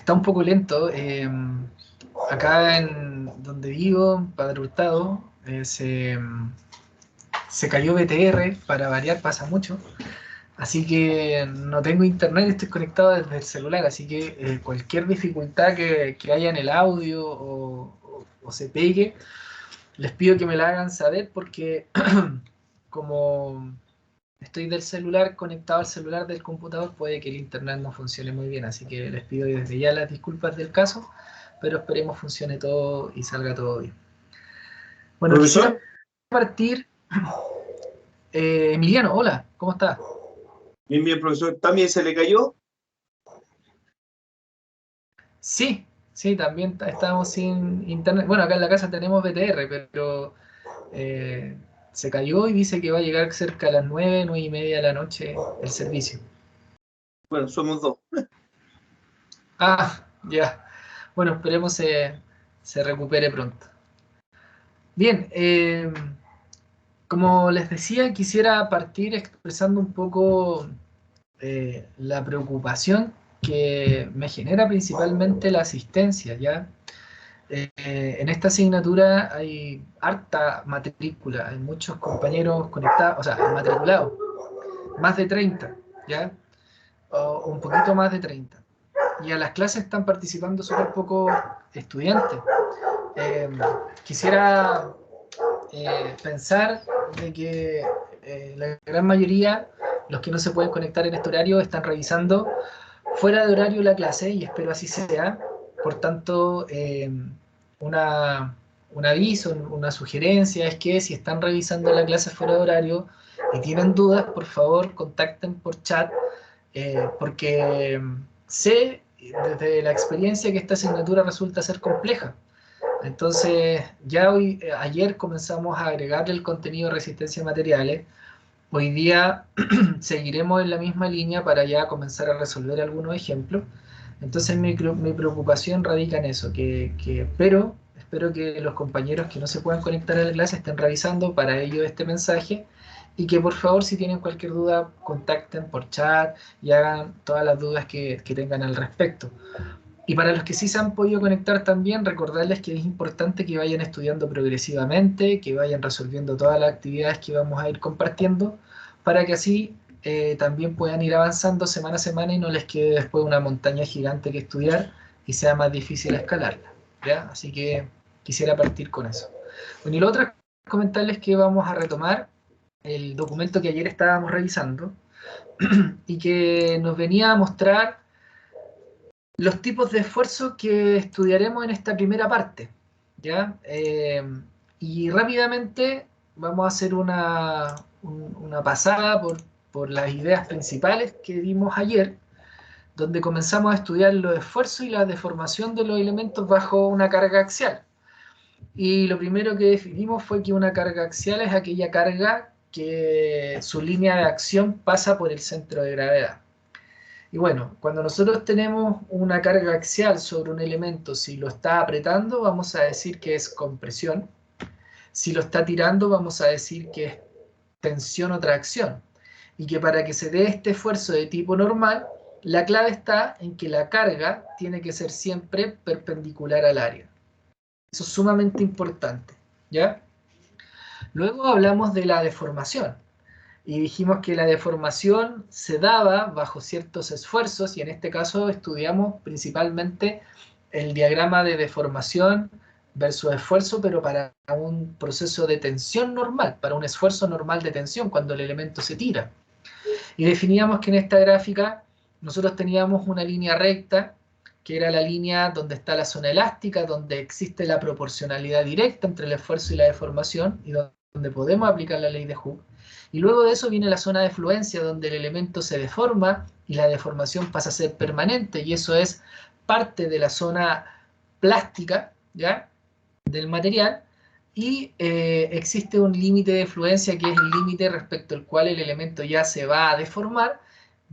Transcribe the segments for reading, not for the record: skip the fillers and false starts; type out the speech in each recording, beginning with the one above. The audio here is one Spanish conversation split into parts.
está un poco lento. Acá en donde vivo, Padre Hurtado, se cayó BTR, para variar pasa mucho. Así que no tengo internet, estoy conectado desde el celular, así que cualquier dificultad que haya en el audio o se pegue, les pido que me la hagan saber porque como estoy del celular conectado al celular del computador, puede que el internet no funcione muy bien, así que les pido desde ya las disculpas del caso, pero esperemos funcione todo y salga todo bien. Bueno, quisiera Profesor, partir. Emiliano, hola, ¿cómo estás? bien, profesor, ¿también se le cayó? Sí, sí, también estamos sin internet. Bueno, acá en la casa tenemos BTR, pero eh, se cayó y dice que va a llegar cerca a las 9, 9:30 de la noche el servicio. Bueno, somos dos. Ah, ya. Bueno, esperemos se recupere pronto. Bien, como les decía, quisiera partir expresando un poco la preocupación que me genera principalmente la asistencia, ¿ya? En esta asignatura hay harta matrícula, hay muchos compañeros conectados, o sea, matriculados, más de 30, ¿ya? O un poquito más de 30. Y a las clases están participando súper pocos estudiantes. Eh, Quisiera pensar de que la gran mayoría, los que no se pueden conectar en este horario, están revisando fuera de horario la clase y espero así sea. Por tanto, una, un aviso, una sugerencia es que si están revisando la clase fuera de horario y tienen dudas, por favor contacten por chat, porque sé desde la experiencia que esta asignatura resulta ser compleja. Entonces, ya ayer comenzamos a agregarle el contenido de resistencia a materiales. Hoy día seguiremos en la misma línea para ya comenzar a resolver algunos ejemplos. Entonces mi preocupación radica en eso, que espero que los compañeros que no se puedan conectar a la clase estén revisando para ello este mensaje y que por favor si tienen cualquier duda contacten por chat y hagan todas las dudas que tengan al respecto. Y para los que sí se han podido conectar también, recordarles que es importante que vayan estudiando progresivamente, que vayan resolviendo todas las actividades que vamos a ir compartiendo, para que así también puedan ir avanzando semana a semana y no les quede después una montaña gigante que estudiar y sea más difícil escalarla, ¿ya? Así que quisiera partir con eso. Bueno, y lo otro es comentarles que vamos a retomar el documento que ayer estábamos revisando y que nos venía a mostrar los tipos de esfuerzo que estudiaremos en esta primera parte, ¿ya? Y rápidamente vamos a hacer una pasada por las ideas principales que vimos ayer, donde comenzamos a estudiar los esfuerzos y la deformación de los elementos bajo una carga axial. Y lo primero que definimos fue que una carga axial es aquella carga que su línea de acción pasa por el centro de gravedad. Y bueno, cuando nosotros tenemos una carga axial sobre un elemento, si lo está apretando, vamos a decir que es compresión. Si lo está tirando, vamos a decir que es tensión o tracción. Y que para que se dé este esfuerzo de tipo normal, la clave está en que la carga tiene que ser siempre perpendicular al área. Eso es sumamente importante, ¿ya? Luego hablamos de la deformación. Y dijimos que la deformación se daba bajo ciertos esfuerzos y en este caso estudiamos principalmente el diagrama de deformación versus esfuerzo, pero para un proceso de tensión normal, para un esfuerzo normal de tensión cuando el elemento se tira. Y definíamos que en esta gráfica nosotros teníamos una línea recta, que era la línea donde está la zona elástica, donde existe la proporcionalidad directa entre el esfuerzo y la deformación, y donde podemos aplicar la ley de Hooke. Y luego de eso viene la zona de fluencia, donde el elemento se deforma y la deformación pasa a ser permanente, y eso es parte de la zona plástica, ¿ya?, del material, y existe un límite de fluencia que es el límite respecto al cual el elemento ya se va a deformar,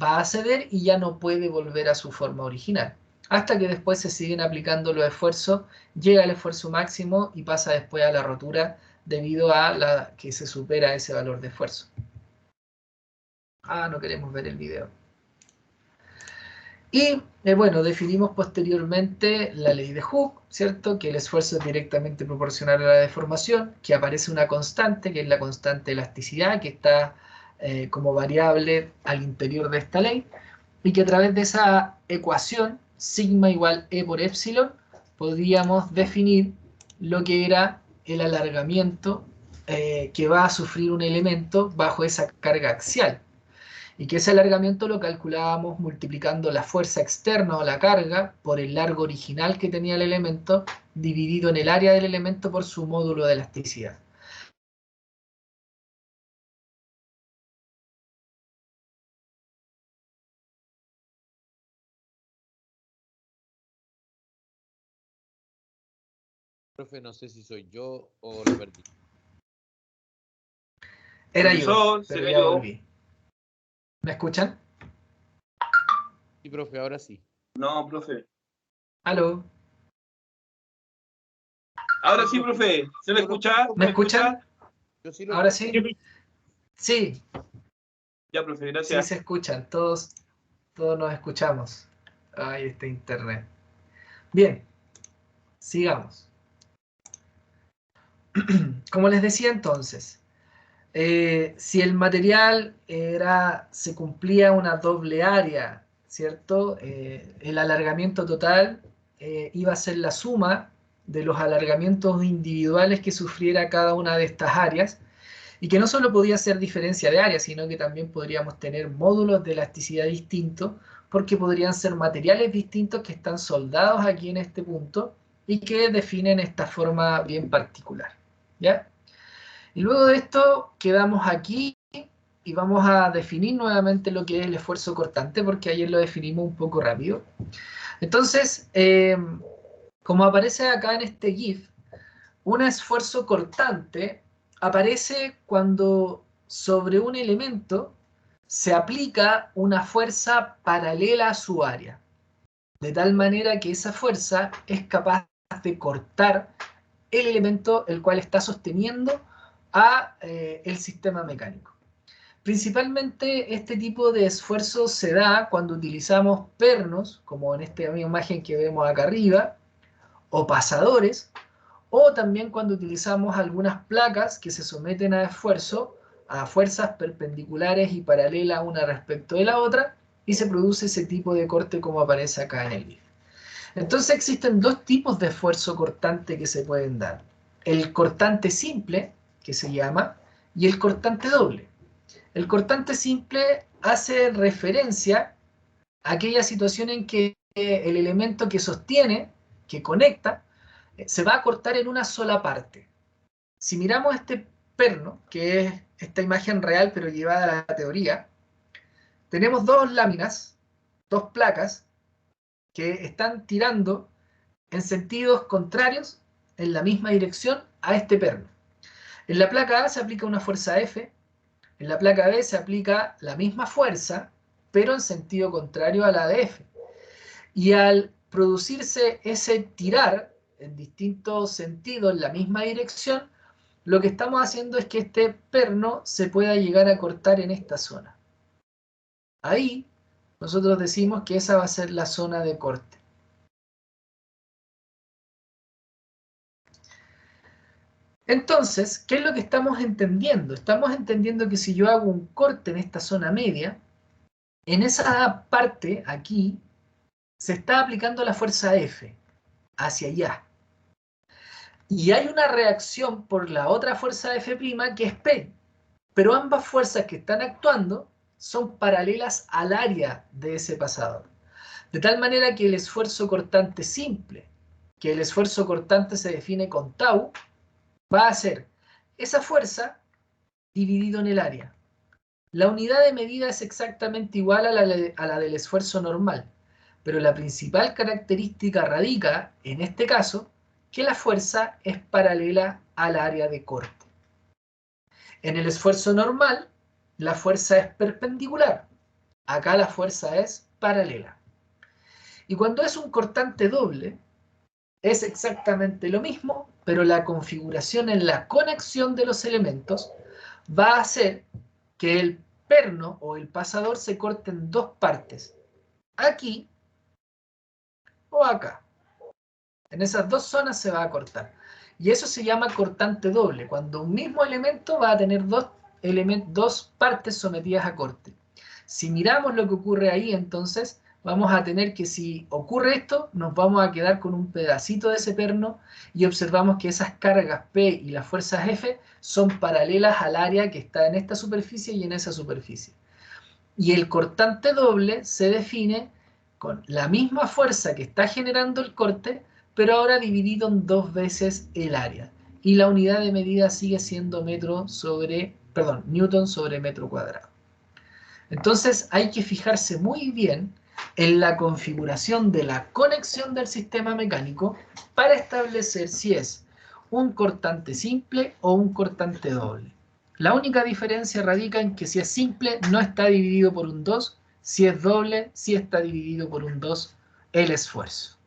va a ceder y ya no puede volver a su forma original. Hasta que después se siguen aplicando los esfuerzos, llega el esfuerzo máximo y pasa después a la rotura debido a la que se supera ese valor de esfuerzo. Ah, no queremos ver el video. Y bueno, definimos posteriormente la ley de Hooke, ¿cierto? Que el esfuerzo es directamente proporcional a la deformación, que aparece una constante, que es la constante de elasticidad, que está como variable al interior de esta ley, y que a través de esa ecuación, sigma igual E por epsilon, podríamos definir lo que era el alargamiento que va a sufrir un elemento bajo esa carga axial. Y que ese alargamiento lo calculábamos multiplicando la fuerza externa o la carga por el largo original que tenía el elemento, dividido en el área del elemento por su módulo de elasticidad. Profe, no sé si soy yo o lo perdí. Era yo, Profesor, pero se ya cayó. volví. ¿Me escuchan? Sí, profe, ahora sí. No, profe. ¿Aló? Ahora sí, profe. ¿Se me escucha? ¿Me escuchan? Yo sí lo ¿Ahora escucho. sí? Sí, Ya, profe, sí gracias. se escuchan, todos nos escuchamos. Ay, este internet. Bien, sigamos. Como les decía entonces, si el material se cumplía una doble área, ¿cierto? El alargamiento total iba a ser la suma de los alargamientos individuales que sufriera cada una de estas áreas, y que no solo podía ser diferencia de área, sino que también podríamos tener módulos de elasticidad distintos, porque podrían ser materiales distintos que están soldados aquí en este punto y que definen esta forma bien particular, ¿ya? Y luego de esto quedamos aquí y vamos a definir nuevamente lo que es el esfuerzo cortante, porque ayer lo definimos un poco rápido. Entonces, como aparece acá en este GIF, un esfuerzo cortante aparece cuando sobre un elemento se aplica una fuerza paralela a su área, de tal manera que esa fuerza es capaz de cortar el elemento el cual está sosteniendo a el sistema mecánico. Principalmente este tipo de esfuerzo se da cuando utilizamos pernos, como en esta misma imagen que vemos acá arriba, o pasadores, o también cuando utilizamos algunas placas que se someten a esfuerzo, a fuerzas perpendiculares y paralelas una respecto de la otra, y se produce ese tipo de corte como aparece acá en el GIF. Entonces existen dos tipos de esfuerzo cortante que se pueden dar. El cortante simple, que se llama, y el cortante doble. El cortante simple hace referencia a aquella situación en que el elemento que sostiene, que conecta, se va a cortar en una sola parte. Si miramos este perno, que es esta imagen real pero llevada a la teoría, tenemos dos láminas, dos placas, que están tirando en sentidos contrarios en la misma dirección a este perno. En la placa A se aplica una fuerza F, en la placa B se aplica la misma fuerza, pero en sentido contrario a la de F. Y al producirse ese tirar en distintos sentidos en la misma dirección, lo que estamos haciendo es que este perno se pueda llegar a cortar en esta zona. Ahí nosotros decimos que esa va a ser la zona de corte. Entonces, ¿qué es lo que estamos entendiendo? Estamos entendiendo que si yo hago un corte en esta zona media, en esa parte, aquí, se está aplicando la fuerza F hacia allá. Y hay una reacción por la otra fuerza F' que es P. Pero ambas fuerzas que están actuando son paralelas al área de ese pasador. De tal manera que el esfuerzo cortante simple, que el esfuerzo cortante se define con tau, va a ser esa fuerza dividido en el área. La unidad de medida es exactamente igual a la del esfuerzo normal, pero la principal característica radica, en este caso, que la fuerza es paralela al área de corte. En el esfuerzo normal, la fuerza es perpendicular. Acá la fuerza es paralela. Y cuando es un cortante doble, es exactamente lo mismo, pero la configuración en la conexión de los elementos va a hacer que el perno o el pasador se corte en dos partes. Aquí o acá. En esas dos zonas se va a cortar. Y eso se llama cortante doble, cuando un mismo elemento va a tener dos partes sometidas a corte. Si miramos lo que ocurre ahí, entonces vamos a tener que, si ocurre esto, nos vamos a quedar con un pedacito de ese perno y observamos que esas cargas P y las fuerzas F son paralelas al área que está en esta superficie y en esa superficie. Y el cortante doble se define con la misma fuerza que está generando el corte, pero ahora dividido en 2 veces el área. Y la unidad de medida sigue siendo newton sobre metro cuadrado. Entonces hay que fijarse muy bien en la configuración de la conexión del sistema mecánico para establecer si es un cortante simple o un cortante doble. La única diferencia radica en que si es simple no está dividido por un 2, si es doble sí está dividido por un 2 el esfuerzo.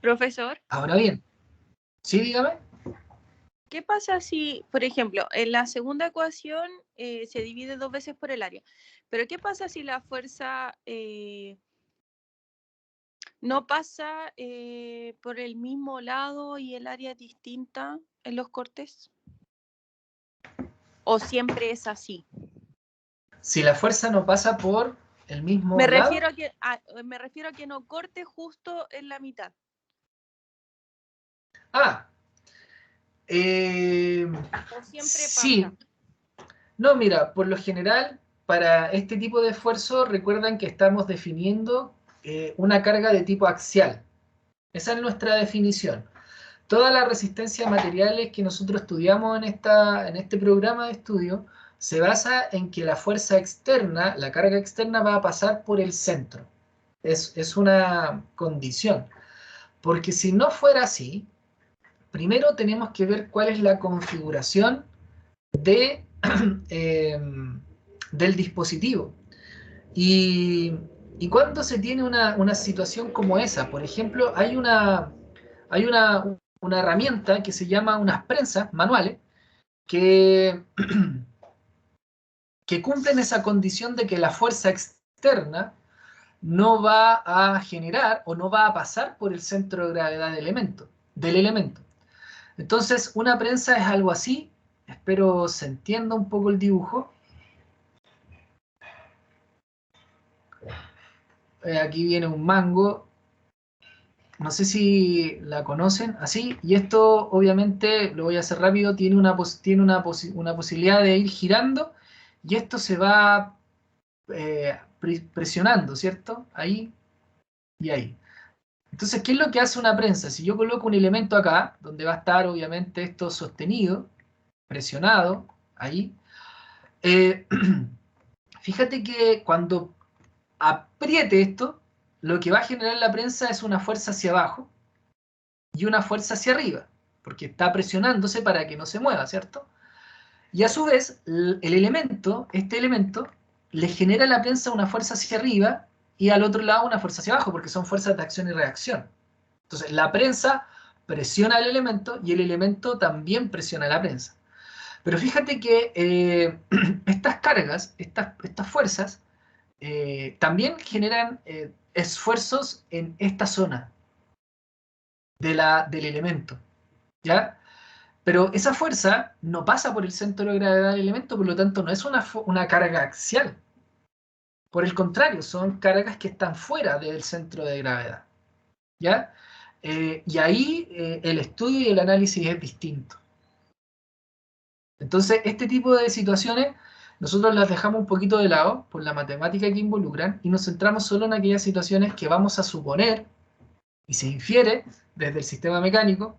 Profesor, Ahora bien, ¿sí? Dígame. ¿qué pasa si, por ejemplo, en la segunda ecuación se divide 2 veces por el área? Pero ¿qué pasa si la fuerza no pasa por el mismo lado y el área es distinta en los cortes? ¿O siempre es así? Si la fuerza no pasa por el mismo Me lado, refiero a que no corte justo en la mitad. ¿O siempre sí. pasa? No, mira, por lo general, para este tipo de esfuerzo, recuerdan que estamos definiendo una carga de tipo axial. Esa es nuestra definición. Toda la resistencia a materiales que nosotros estudiamos en este programa de estudio se basa en que la fuerza externa, la carga externa, va a pasar por el centro. Es una condición. Porque si no fuera así, primero tenemos que ver cuál es la configuración de, del dispositivo. Y cuando se tiene una situación como esa, por ejemplo, hay una herramienta que se llama unas prensas manuales que, que cumplen esa condición de que la fuerza externa no va a generar o no va a pasar por el centro de gravedad del elemento. Entonces, una prensa es algo así. Espero se entienda un poco el dibujo. Aquí viene un mango. No sé si la conocen, así. Y esto, obviamente, lo voy a hacer rápido, tiene una posibilidad de ir girando. Y esto se va presionando, ¿cierto? Ahí y ahí. Entonces, ¿qué es lo que hace una prensa? Si yo coloco un elemento acá, donde va a estar, obviamente, esto sostenido, presionado, ahí. Fíjate que cuando apriete esto, lo que va a generar la prensa es una fuerza hacia abajo y una fuerza hacia arriba, porque está presionándose para que no se mueva, ¿cierto? Y a su vez, este elemento, le genera a la prensa una fuerza hacia arriba y al otro lado una fuerza hacia abajo, porque son fuerzas de acción y reacción. Entonces, la prensa presiona al elemento y el elemento también presiona a la prensa. Pero fíjate que estas cargas, estas fuerzas, también generan esfuerzos en esta zona del elemento, ¿ya? Pero esa fuerza no pasa por el centro de gravedad del elemento, por lo tanto no es una carga axial. Por el contrario, son cargas que están fuera del centro de gravedad, ¿ya? Y ahí el estudio y el análisis es distinto. Entonces, este tipo de situaciones nosotros las dejamos un poquito de lado por la matemática que involucran y nos centramos solo en aquellas situaciones que vamos a suponer y se infiere desde el sistema mecánico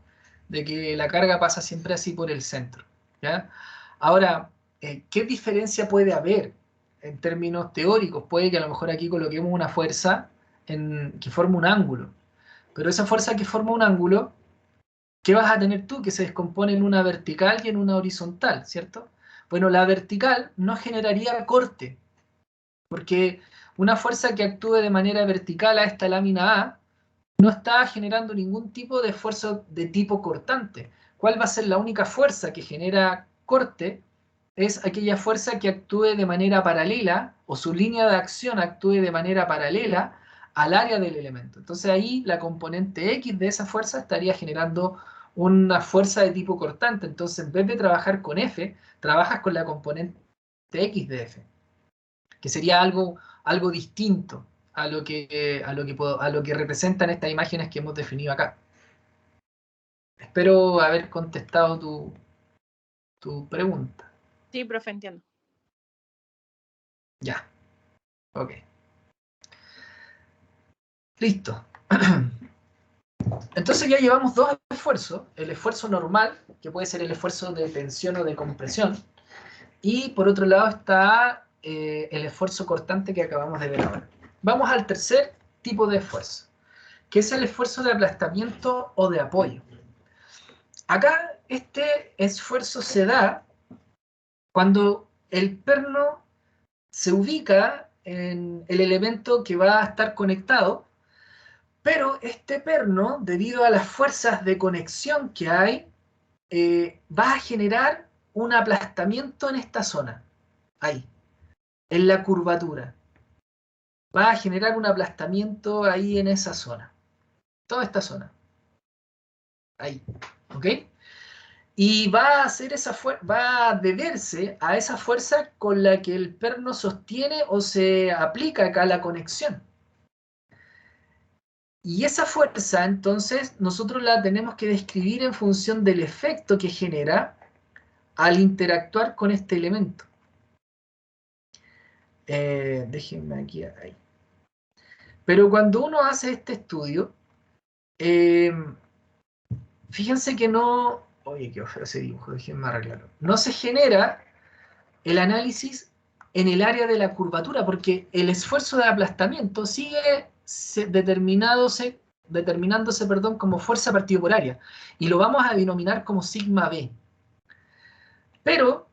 de que la carga pasa siempre así por el centro, ¿ya? Ahora, ¿qué diferencia puede haber en términos teóricos? Puede que a lo mejor aquí coloquemos una fuerza que forma un ángulo, pero esa fuerza que forma un ángulo, ¿qué vas a tener tú? Que se descompone en una vertical y en una horizontal, ¿cierto? Bueno, la vertical no generaría corte, porque una fuerza que actúe de manera vertical a esta lámina A no está generando ningún tipo de esfuerzo de tipo cortante. ¿Cuál va a ser la única fuerza que genera corte? Es aquella fuerza que actúe de manera paralela, o su línea de acción actúe de manera paralela al área del elemento. Entonces ahí la componente X de esa fuerza estaría generando una fuerza de tipo cortante. Entonces en vez de trabajar con F, trabajas con la componente X de F, que sería algo distinto a lo que representan estas imágenes que hemos definido acá. Espero haber contestado tu pregunta. Sí, profe, entiendo. Ya. Ok. Listo. Entonces ya llevamos dos esfuerzos. El esfuerzo normal, que puede ser el esfuerzo de tensión o de compresión. Y por otro lado está el esfuerzo cortante que acabamos de ver ahora. Vamos al tercer tipo de esfuerzo, que es el esfuerzo de aplastamiento o de apoyo. Acá este esfuerzo se da cuando el perno se ubica en el elemento que va a estar conectado, pero este perno, debido a las fuerzas de conexión que hay, va a generar un aplastamiento en esta zona, ahí, en la curvatura. Va a generar un aplastamiento ahí en esa zona, toda esta zona, ahí, ¿ok? Y va a hacer va a deberse a esa fuerza con la que el perno sostiene o se aplica acá la conexión. Y esa fuerza, entonces, nosotros la tenemos que describir en función del efecto que genera al interactuar con este elemento. Déjenme aquí, ahí. Pero cuando uno hace este estudio, fíjense que no... Oye, qué feo ese dibujo, déjenme arreglarlo. No se genera el análisis en el área de la curvatura, porque el esfuerzo de aplastamiento sigue determinándose, como fuerza partido por área, y lo vamos a denominar como sigma B. Pero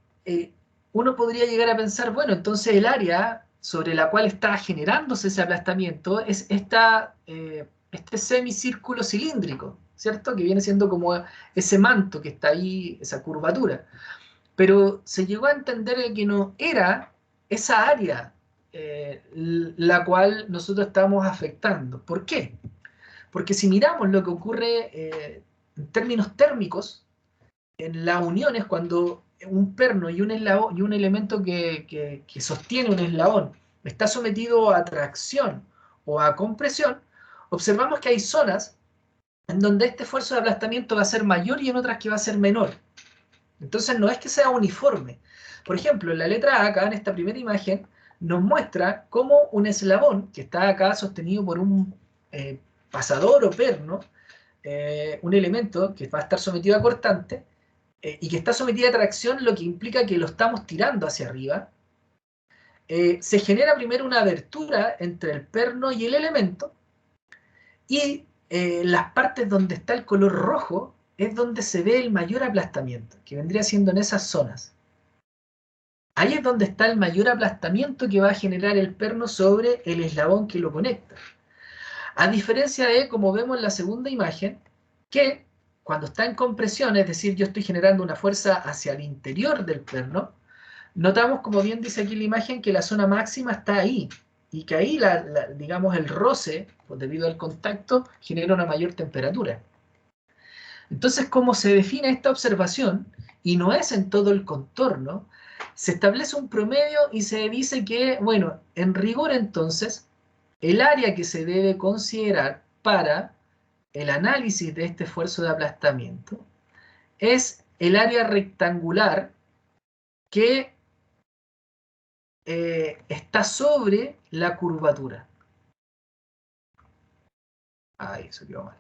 uno podría llegar a pensar, bueno, entonces el área sobre la cual está generándose ese aplastamiento es este semicírculo cilíndrico, ¿cierto? Que viene siendo como ese manto que está ahí, esa curvatura. Pero se llegó a entender que no era esa área la cual nosotros estábamos afectando. ¿Por qué? Porque si miramos lo que ocurre en términos térmicos, en las uniones, cuando un perno y un elemento que sostiene un eslabón está sometido a tracción o a compresión, observamos que hay zonas en donde este esfuerzo de aplastamiento va a ser mayor y en otras que va a ser menor. Entonces no es que sea uniforme. Por ejemplo, en la letra A, acá en esta primera imagen, nos muestra cómo un eslabón, que está acá sostenido por un pasador o perno, un elemento que va a estar sometido a cortante, y que está sometido a tracción, lo que implica que lo estamos tirando hacia arriba, se genera primero una abertura entre el perno y el elemento, y las partes donde está el color rojo es donde se ve el mayor aplastamiento, que vendría siendo en esas zonas. Ahí es donde está el mayor aplastamiento que va a generar el perno sobre el eslabón que lo conecta. A diferencia de, como vemos en la segunda imagen, que cuando está en compresión, es decir, yo estoy generando una fuerza hacia el interior del perno, notamos, como bien dice aquí la imagen, que la zona máxima está ahí, y que ahí, digamos, el roce, pues debido al contacto, genera una mayor temperatura. Entonces, como se define esta observación, y no es en todo el contorno, se establece un promedio y se dice que, bueno, en rigor entonces, el área que se debe considerar para el análisis de este esfuerzo de aplastamiento es el área rectangular que está sobre la curvatura. Ay, eso quedó mal.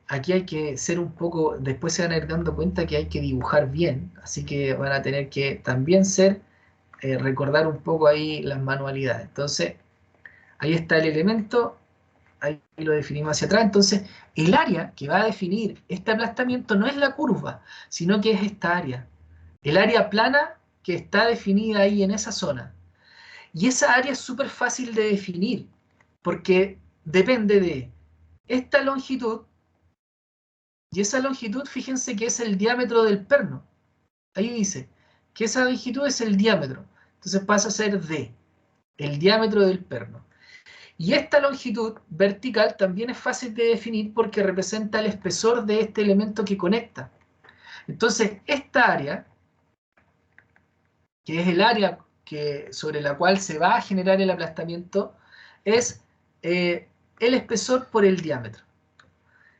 Aquí hay que ser un poco, después se van a ir dando cuenta que hay que dibujar bien, así que van a tener que también recordar un poco ahí las manualidades. Entonces, ahí está el elemento, ahí lo definimos hacia atrás. Entonces, el área que va a definir este aplastamiento no es la curva, sino que es esta área. El área plana que está definida ahí en esa zona. Y esa área es súper fácil de definir, porque depende de esta longitud, y esa longitud, fíjense que es el diámetro del perno. Ahí dice que esa longitud es el diámetro. Entonces pasa a ser D, el diámetro del perno. Y esta longitud vertical también es fácil de definir porque representa el espesor de este elemento que conecta. Entonces, esta área, que es el área sobre la cual se va a generar el aplastamiento, es el espesor por el diámetro.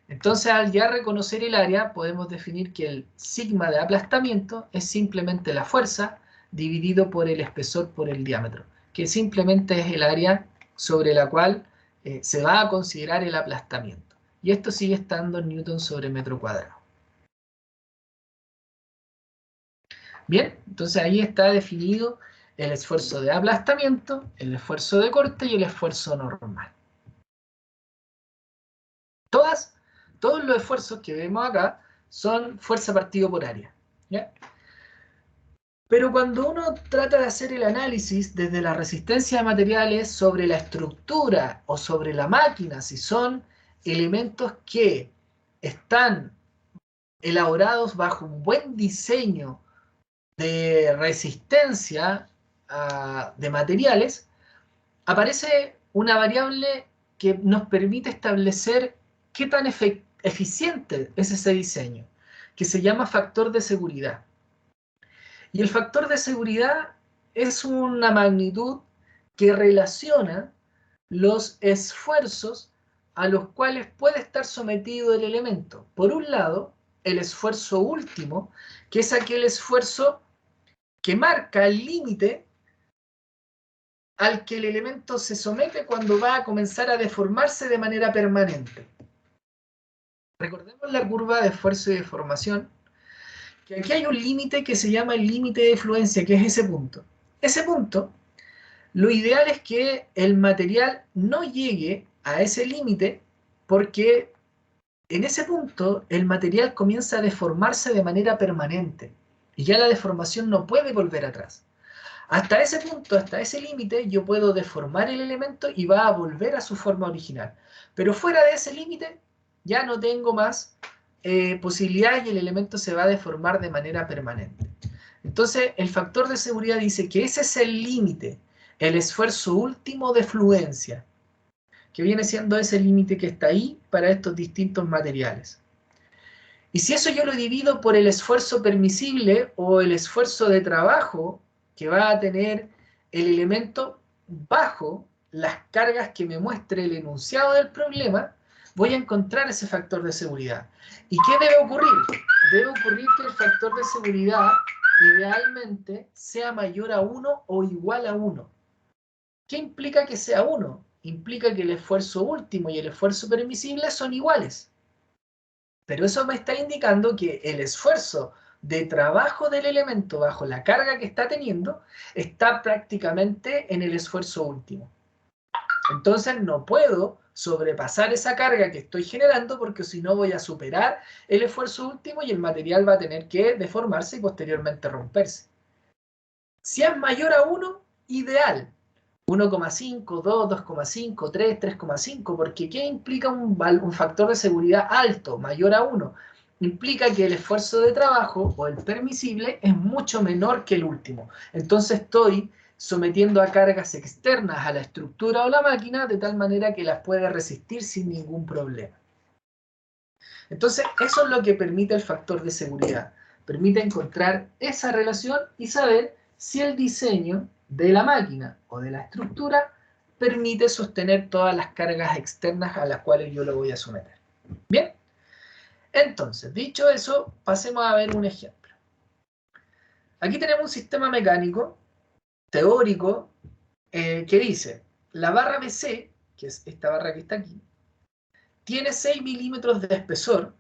Entonces, al ya reconocer el área, podemos definir que el sigma de aplastamiento es simplemente la fuerza dividido por el espesor por el diámetro, que simplemente es el área sobre la cual se va a considerar el aplastamiento. Y esto sigue estando en newton sobre metro cuadrado. Bien, entonces ahí está definido el esfuerzo de aplastamiento, el esfuerzo de corte y el esfuerzo normal. Todos los esfuerzos que vemos acá son fuerza partido por área, ¿ya? Pero cuando uno trata de hacer el análisis desde la resistencia de materiales sobre la estructura o sobre la máquina, si son elementos que están elaborados bajo un buen diseño de resistencia de materiales, aparece una variable que nos permite establecer qué tan eficiente es ese diseño, que se llama factor de seguridad. Y el factor de seguridad es una magnitud que relaciona los esfuerzos a los cuales puede estar sometido el elemento. Por un lado, el esfuerzo último, que es aquel esfuerzo que marca el límite al que el elemento se somete cuando va a comenzar a deformarse de manera permanente. Recordemos la curva de esfuerzo y deformación, que aquí hay un límite que se llama el límite de fluencia, que es ese punto. Ese punto, lo ideal es que el material no llegue a ese límite, porque en ese punto el material comienza a deformarse de manera permanente, y ya la deformación no puede volver atrás. Hasta ese punto, hasta ese límite, yo puedo deformar el elemento y va a volver a su forma original. Pero fuera de ese límite, ya no tengo más posibilidad y el elemento se va a deformar de manera permanente. Entonces, el factor de seguridad dice que ese es el límite, el esfuerzo último de fluencia, que viene siendo ese límite que está ahí para estos distintos materiales. Y si eso yo lo divido por el esfuerzo permisible o el esfuerzo de trabajo que va a tener el elemento bajo las cargas que me muestre el enunciado del problema, voy a encontrar ese factor de seguridad. ¿Y qué debe ocurrir? Debe ocurrir que el factor de seguridad idealmente sea mayor a 1 o igual a 1. ¿Qué implica que sea 1? Implica que el esfuerzo último y el esfuerzo permisible son iguales. Pero eso me está indicando que el esfuerzo de trabajo del elemento bajo la carga que está teniendo está prácticamente en el esfuerzo último. Entonces no puedo sobrepasar esa carga que estoy generando porque si no voy a superar el esfuerzo último y el material va a tener que deformarse y posteriormente romperse. Si es mayor a 1, ideal. 1,5, 2, 2,5, 3, 3,5, porque ¿qué implica un factor de seguridad alto, mayor a 1? Implica que el esfuerzo de trabajo o el permisible es mucho menor que el último. Entonces estoy sometiendo a cargas externas a la estructura o la máquina de tal manera que las puede resistir sin ningún problema. Entonces eso es lo que permite el factor de seguridad. Permite encontrar esa relación y saber si el diseño de la máquina o de la estructura permite sostener todas las cargas externas a las cuales yo lo voy a someter. Bien, entonces, dicho eso, pasemos a ver un ejemplo. Aquí tenemos un sistema mecánico teórico que dice, la barra BC, que es esta barra que está aquí, tiene 6 milímetros de espesor,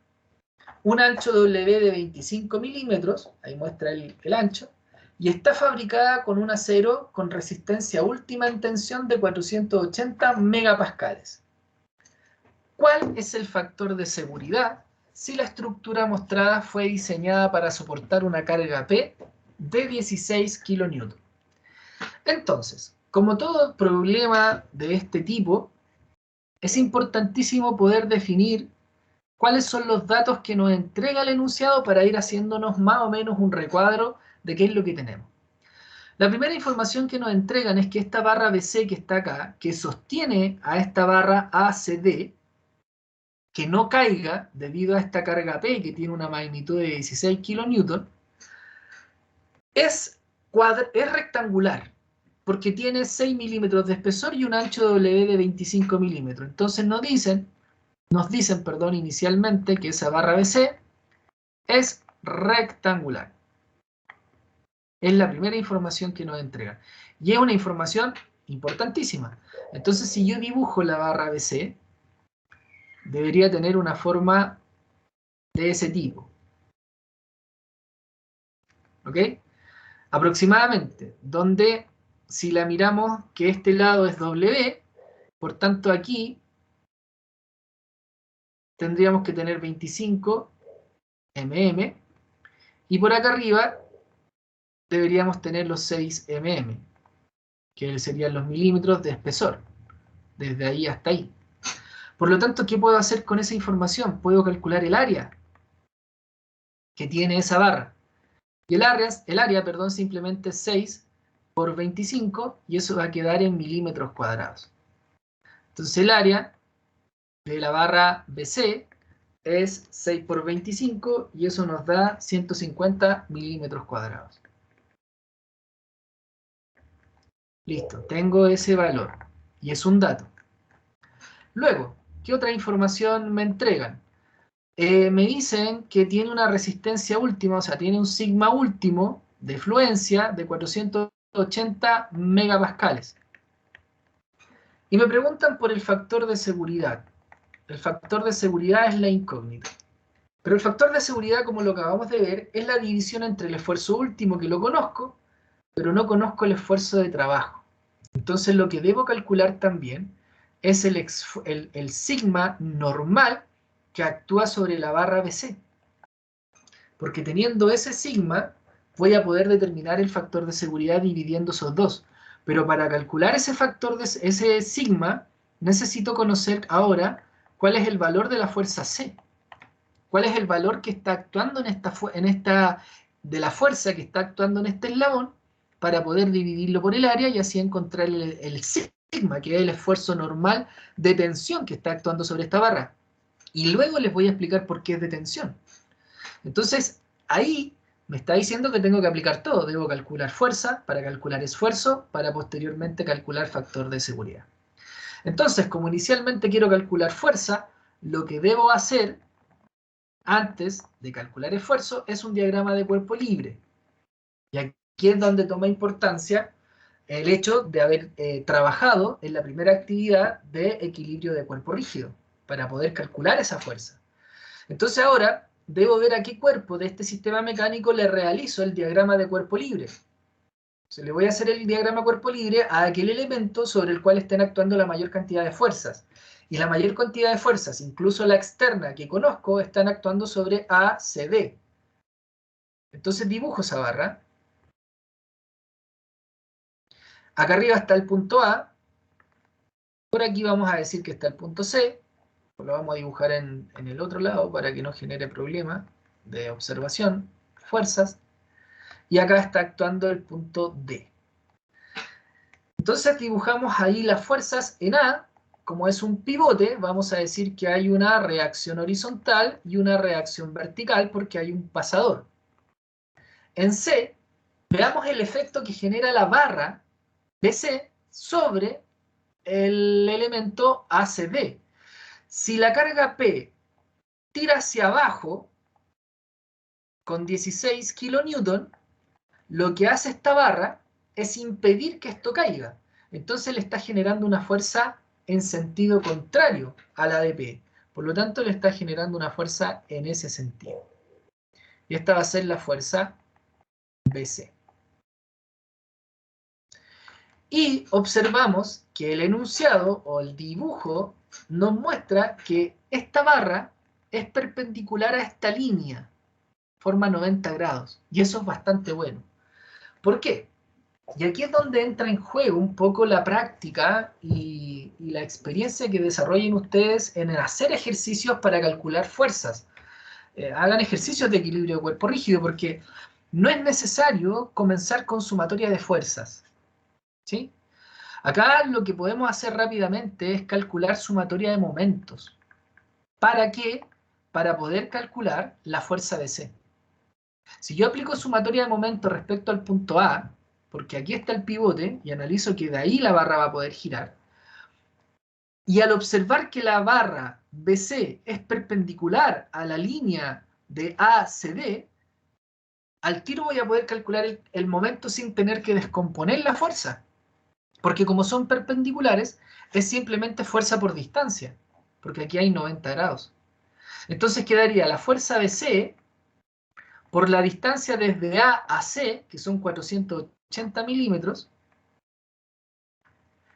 un ancho W de 25 milímetros, ahí muestra el ancho, y está fabricada con un acero con resistencia última en tensión de 480 megapascales. ¿Cuál es el factor de seguridad si la estructura mostrada fue diseñada para soportar una carga P de 16 kN? Entonces, como todo problema de este tipo, es importantísimo poder definir cuáles son los datos que nos entrega el enunciado para ir haciéndonos más o menos un recuadro de qué es lo que tenemos. La primera información que nos entregan es que esta barra BC que está acá, que sostiene a esta barra ACD, que no caiga debido a esta carga P que tiene una magnitud de 16 kN, es rectangular, porque tiene 6 milímetros de espesor y un ancho W de 25 milímetros. Entonces nos dicen, inicialmente que esa barra BC es rectangular. Es la primera información que nos entregan. Y es una información importantísima. Entonces, si yo dibujo la barra BC, debería tener una forma de ese tipo. ¿Ok? Aproximadamente, donde si la miramos que este lado es W, por tanto aquí tendríamos que tener 25 mm, y por acá arriba deberíamos tener los 6 mm, que serían los milímetros de espesor, desde ahí hasta ahí. Por lo tanto, ¿qué puedo hacer con esa información? Puedo calcular el área que tiene esa barra. Y el área, simplemente es 6 por 25, y eso va a quedar en milímetros cuadrados. Entonces el área de la barra BC es 6 por 25, y eso nos da 150 milímetros cuadrados. Listo, tengo ese valor, y es un dato. Luego, ¿qué otra información me entregan? Me dicen que tiene una resistencia última, o sea, tiene un sigma último de fluencia de 480 megapascales. Y me preguntan por el factor de seguridad. El factor de seguridad es la incógnita. Pero el factor de seguridad, como lo acabamos de ver, es la división entre el esfuerzo último, que lo conozco, pero no conozco el esfuerzo de trabajo. Entonces lo que debo calcular también es el sigma normal que actúa sobre la barra BC. Porque teniendo ese sigma, voy a poder determinar el factor de seguridad dividiendo esos dos. Pero para calcular ese factor, ese sigma, necesito conocer ahora cuál es el valor de la fuerza C. ¿Cuál es el valor que está actuando de la fuerza que está actuando en este eslabón, para poder dividirlo por el área y así encontrar el sigma, que es el esfuerzo normal de tensión que está actuando sobre esta barra? Y luego les voy a explicar por qué es de tensión. Entonces, ahí me está diciendo que tengo que aplicar todo. Debo calcular fuerza para calcular esfuerzo, para posteriormente calcular factor de seguridad. Entonces, como inicialmente quiero calcular fuerza, lo que debo hacer antes de calcular esfuerzo es un diagrama de cuerpo libre. Y aquí es donde toma importancia el hecho de haber trabajado en la primera actividad de equilibrio de cuerpo rígido, para poder calcular esa fuerza. Entonces ahora debo ver a qué cuerpo de este sistema mecánico le realizo el diagrama de cuerpo libre. Le voy a hacer el diagrama cuerpo libre a aquel elemento sobre el cual estén actuando la mayor cantidad de fuerzas. Y la mayor cantidad de fuerzas, incluso la externa que conozco, están actuando sobre ACD. Entonces dibujo esa barra. Acá arriba está el punto A. Por aquí vamos a decir que está el punto C. Lo vamos a dibujar en el otro lado para que no genere problema de observación. Fuerzas. Y acá está actuando el punto D. Entonces dibujamos ahí las fuerzas en A. Como es un pivote, vamos a decir que hay una reacción horizontal y una reacción vertical porque hay un pasador. En C, veamos el efecto que genera la barra BC sobre el elemento ACD. Si la carga P tira hacia abajo con 16 kN, lo que hace esta barra es impedir que esto caiga. Entonces le está generando una fuerza en sentido contrario a la de P. Por lo tanto, le está generando una fuerza en ese sentido. Y esta va a ser la fuerza BC. Y observamos que el enunciado o el dibujo nos muestra que esta barra es perpendicular a esta línea, forma 90 grados, y eso es bastante bueno. ¿Por qué? Y aquí es donde entra en juego un poco la práctica y la experiencia que desarrollen ustedes en hacer ejercicios para calcular fuerzas. Hagan ejercicios de equilibrio de cuerpo rígido, porque no es necesario comenzar con sumatoria de fuerzas, ¿sí? Acá lo que podemos hacer rápidamente es calcular sumatoria de momentos. ¿Para qué? Para poder calcular la fuerza BC. Si yo aplico sumatoria de momentos respecto al punto A, porque aquí está el pivote, y analizo que de ahí la barra va a poder girar, y al observar que la barra BC es perpendicular a la línea de ACD, al tiro voy a poder calcular el momento sin tener que descomponer la fuerza. Porque como son perpendiculares, es simplemente fuerza por distancia. Porque aquí hay 90 grados. Entonces quedaría la fuerza BC por la distancia desde A a C, que son 480 milímetros,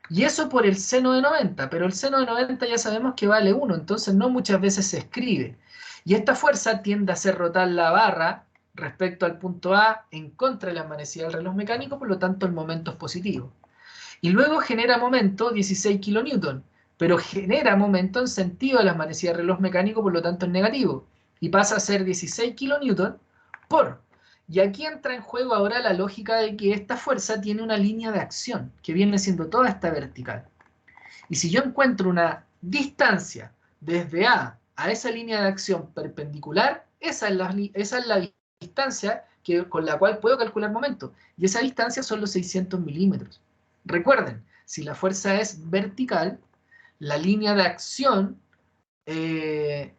y eso por el seno de 90, pero el seno de 90 ya sabemos que vale 1, entonces no muchas veces se escribe. Y esta fuerza tiende a hacer rotar la barra respecto al punto A en contra de la manecilla del reloj mecánico, por lo tanto el momento es positivo. Y luego genera momento 16 kN, pero genera momento en sentido de la manecilla del reloj mecánico, por lo tanto es negativo. Y pasa a ser 16 kN por... Y aquí entra en juego ahora la lógica de que esta fuerza tiene una línea de acción, que viene siendo toda esta vertical. Y si yo encuentro una distancia desde A a esa línea de acción perpendicular, esa es la distancia con la cual puedo calcular momento. Y esa distancia son los 600 milímetros. Recuerden, si la fuerza es vertical, la línea de acción es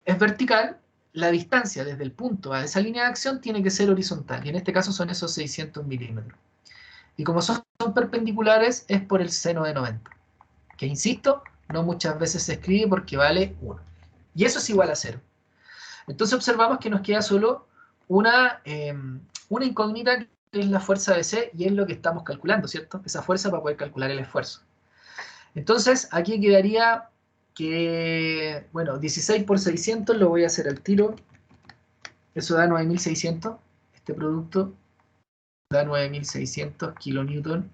vertical, la distancia desde el punto a esa línea de acción tiene que ser horizontal, y en este caso son esos 600 milímetros. Y como son perpendiculares, es por el seno de 90, que insisto, no muchas veces se escribe porque vale 1. Y eso es igual a 0. Entonces observamos que nos queda solo una incógnita, que es la fuerza BC, y es lo que estamos calculando, ¿cierto? Esa fuerza para poder calcular el esfuerzo. Entonces, aquí quedaría que, bueno, 16 por 600 lo voy a hacer al tiro. Eso da 9600. Este producto da 9600 kilonewton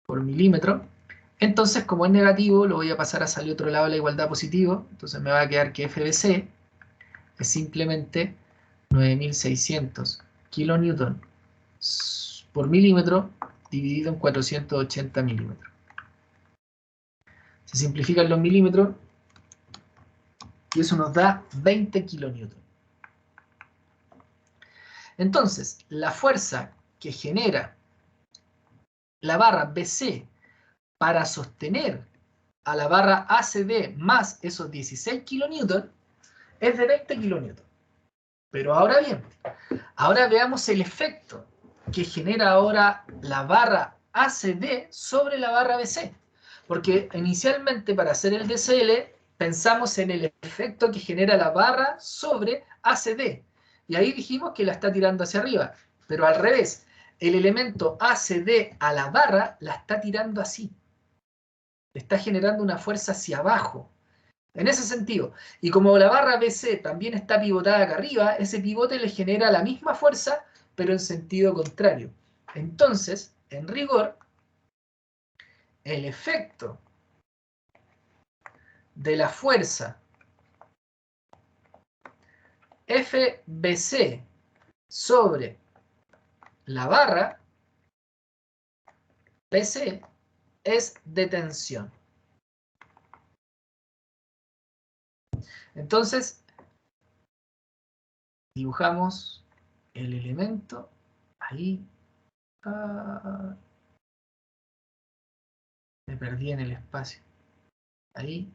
por milímetro. Entonces, como es negativo, lo voy a pasar a salir otro lado de la igualdad positivo. Entonces me va a quedar que FBC es simplemente 9600 kilonewton por milímetro dividido en 480 milímetros. Se simplifican los milímetros y eso nos da 20 kilonewton. Entonces, la fuerza que genera la barra BC para sostener a la barra ACD más esos 16 kilonewton es de 20 kilonewton. Pero ahora bien, ahora veamos el efecto que genera ahora la barra ACD sobre la barra BC. Porque inicialmente para hacer el DCL pensamos en el efecto que genera la barra sobre ACD. Y ahí dijimos que la está tirando hacia arriba. Pero al revés, el elemento ACD a la barra la está tirando así. Está generando una fuerza hacia abajo. En ese sentido. Y como la barra BC también está pivotada acá arriba, ese pivote le genera la misma fuerza, pero en sentido contrario. Entonces, en rigor, el efecto de la fuerza FBC sobre la barra BC es de tensión. Entonces, dibujamos el elemento ahí. Me perdí en el espacio. Ahí.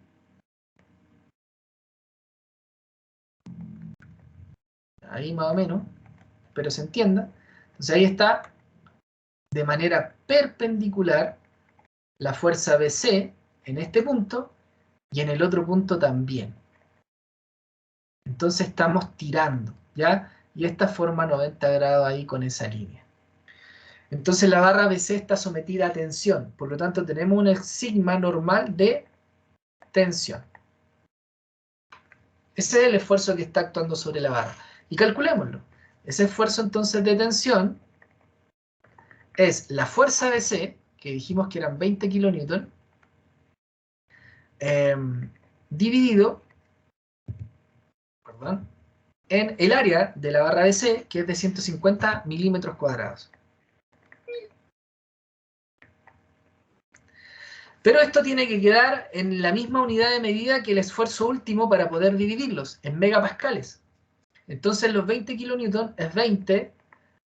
Ahí más o menos. Pero se entienda. Entonces ahí está, de manera perpendicular, la fuerza BC en este punto y en el otro punto también. Entonces estamos tirando, ¿ya? Y esta forma 90 grados ahí con esa línea. Entonces la barra BC está sometida a tensión, por lo tanto tenemos un sigma normal de tensión. Ese es el esfuerzo que está actuando sobre la barra. Y calculémoslo. Ese esfuerzo entonces de tensión es la fuerza BC, que dijimos que eran 20 kilonewton, dividido, perdón, en el área de la barra BC, que es de 150 milímetros cuadrados. Pero esto tiene que quedar en la misma unidad de medida que el esfuerzo último para poder dividirlos, en megapascales. Entonces los 20 kilonewton es 20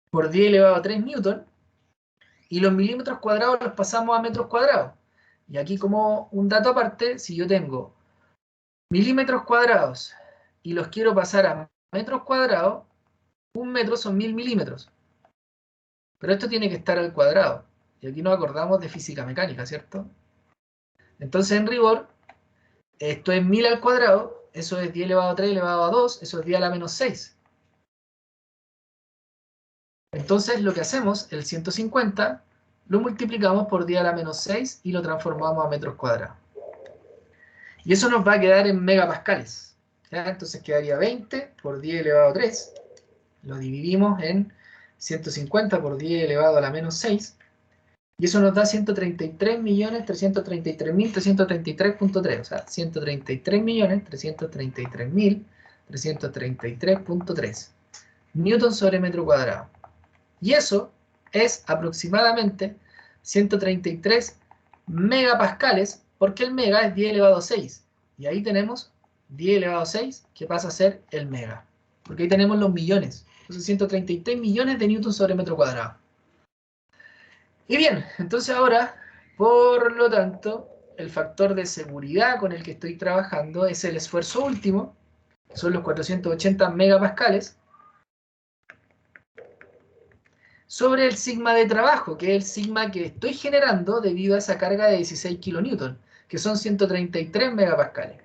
por 10 elevado a 3 newton, y los milímetros cuadrados los pasamos a metros cuadrados. Y aquí, como un dato aparte, si yo tengo milímetros cuadrados y los quiero pasar a metros cuadrados, un metro son 1000 milímetros. Pero esto tiene que estar al cuadrado. Y aquí nos acordamos de física mecánica, ¿cierto? Entonces en rigor, esto es 1000 al cuadrado, eso es 10 elevado a 3 elevado a 2, eso es 10 a la menos 6. Entonces lo que hacemos, el 150, lo multiplicamos por 10 a la menos 6 y lo transformamos a metros cuadrados. Y eso nos va a quedar en megapascales. ¿Ya? Entonces quedaría 20 por 10 elevado a 3. Lo dividimos en 150 por 10 elevado a la menos 6. Y eso nos da 133.333.333.3. O sea, 133.333.333.333.3 newton sobre metro cuadrado. Y eso es aproximadamente 133 megapascales, porque el mega es 10 elevado a 6. Y ahí tenemos 10 elevado a 6, que pasa a ser el mega. Porque ahí tenemos los millones. Entonces 133 millones de newton sobre metro cuadrado. Y bien, entonces ahora, por lo tanto, el factor de seguridad con el que estoy trabajando es el esfuerzo último, son los 480 megapascales, sobre el sigma de trabajo, que es el sigma que estoy generando debido a esa carga de 16 kilonewton, que son 133 megapascales.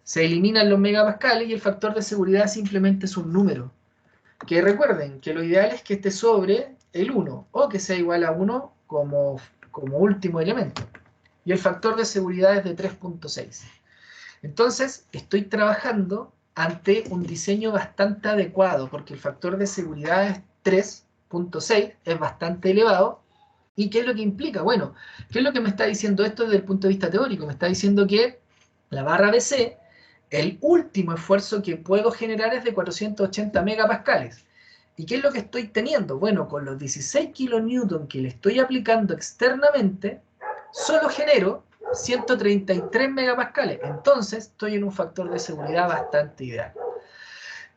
Se eliminan los megapascales y el factor de seguridad simplemente es un número. Que recuerden que lo ideal es que esté sobre el 1, o que sea igual a 1 como último elemento. Y el factor de seguridad es de 3.6. Entonces, estoy trabajando ante un diseño bastante adecuado, porque el factor de seguridad es 3.6, es bastante elevado. ¿Y qué es lo que implica? Bueno, ¿qué es lo que me está diciendo esto desde el punto de vista teórico? Me está diciendo que la barra BC, el último esfuerzo que puedo generar es de 480 megapascales. ¿Y qué es lo que estoy teniendo? Bueno, con los 16 kilonewton que le estoy aplicando externamente, solo genero 133 megapascales. Entonces, estoy en un factor de seguridad bastante ideal.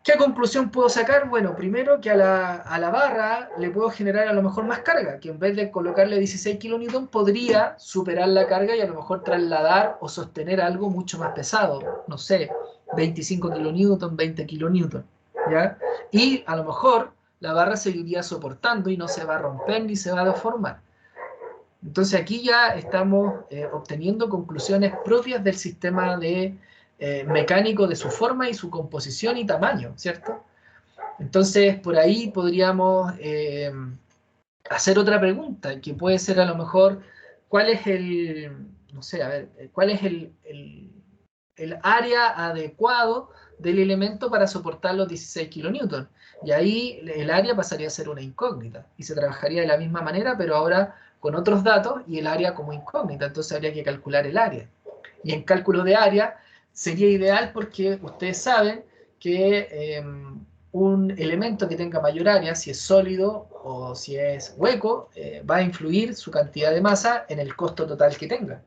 ¿Qué conclusión puedo sacar? Bueno, primero que a la barra le puedo generar a lo mejor más carga, que en vez de colocarle 16 kilonewton podría superar la carga y a lo mejor trasladar o sostener algo mucho más pesado, no sé, 25 kilonewton, 20 kilonewton, ¿ya? Y a lo mejor la barra seguiría soportando y no se va a romper ni se va a deformar. Entonces aquí ya estamos obteniendo conclusiones propias del sistema mecánico, de su forma y su composición y tamaño, ¿cierto? Entonces por ahí podríamos hacer otra pregunta, que puede ser a lo mejor, ¿cuál es no sé, a ver, cuál es el área adecuado del elemento para soportar los 16 kilonewton? Y ahí el área pasaría a ser una incógnita, y se trabajaría de la misma manera, pero ahora con otros datos y el área como incógnita, entonces habría que calcular el área. Y en cálculo de área sería ideal porque ustedes saben que un elemento que tenga mayor área, si es sólido o si es hueco, va a influir su cantidad de masa en el costo total que tenga.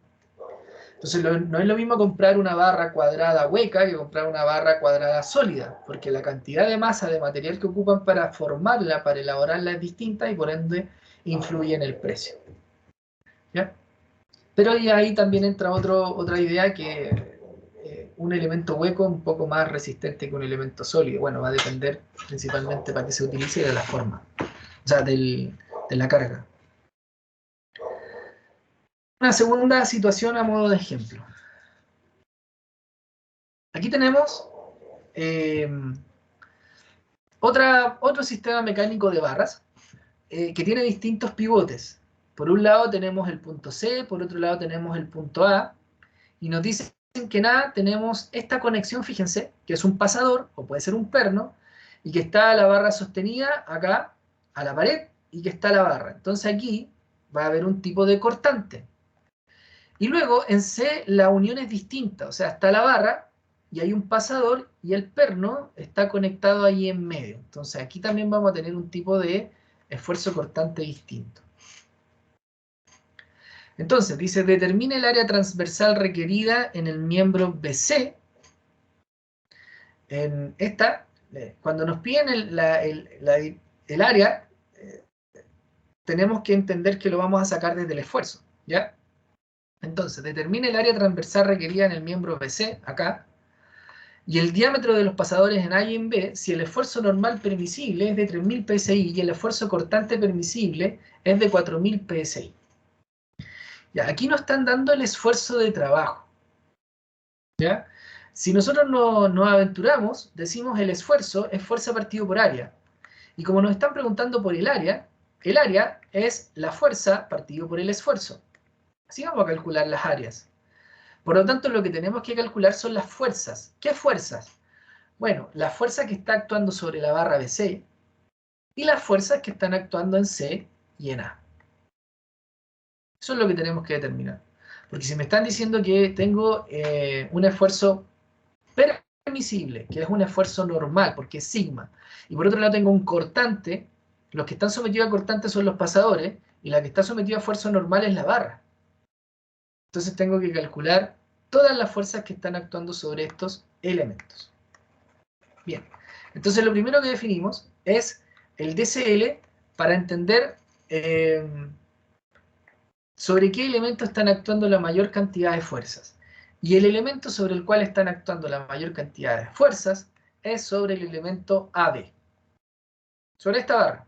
Entonces no es lo mismo comprar una barra cuadrada hueca que comprar una barra cuadrada sólida, porque la cantidad de masa de material que ocupan para formarla, para elaborarla es distinta y por ende influye en el precio. ¿Ya? Pero ahí también entra otra idea, que un elemento hueco es un poco más resistente que un elemento sólido. Bueno, va a depender principalmente para qué se utilice y de la forma, o sea, de la carga. Una segunda situación a modo de ejemplo. Aquí tenemos otro sistema mecánico de barras que tiene distintos pivotes. Por un lado tenemos el punto C, por otro lado tenemos el punto A, y nos dicen que nada, tenemos esta conexión, fíjense, que es un pasador, o puede ser un perno, y que está la barra sostenida acá, a la pared, y que está la barra. Entonces aquí va a haber un tipo de cortante. Y luego en C la unión es distinta, o sea, está la barra, y hay un pasador, y el perno está conectado ahí en medio. Entonces aquí también vamos a tener un tipo de esfuerzo cortante distinto. Entonces, dice, determine el área transversal requerida en el miembro BC. En esta, cuando nos piden el área, tenemos que entender que lo vamos a sacar desde el esfuerzo, ¿ya? Entonces, determine el área transversal requerida en el miembro BC, acá, y el diámetro de los pasadores en A y en B, si el esfuerzo normal permisible es de 3000 psi y el esfuerzo cortante permisible es de 4000 psi. Ya, aquí nos están dando el esfuerzo de trabajo, ¿ya? Si nosotros nos aventuramos, decimos el esfuerzo es fuerza partido por área. Y como nos están preguntando por el área es la fuerza partido por el esfuerzo. Así vamos a calcular las áreas. Por lo tanto, lo que tenemos que calcular son las fuerzas. ¿Qué fuerzas? Bueno, la fuerza que está actuando sobre la barra BC y las fuerzas que están actuando en C y en A. Eso es lo que tenemos que determinar. Porque si me están diciendo que tengo un esfuerzo permisible, que es un esfuerzo normal, porque es sigma, y por otro lado tengo un cortante, los que están sometidos a cortante son los pasadores, y la que está sometida a esfuerzo normal es la barra. Entonces tengo que calcular todas las fuerzas que están actuando sobre estos elementos. Bien, entonces lo primero que definimos es el DCL para entender sobre qué elemento están actuando la mayor cantidad de fuerzas. Y el elemento sobre el cual están actuando la mayor cantidad de fuerzas es sobre el elemento AB. Sobre esta barra.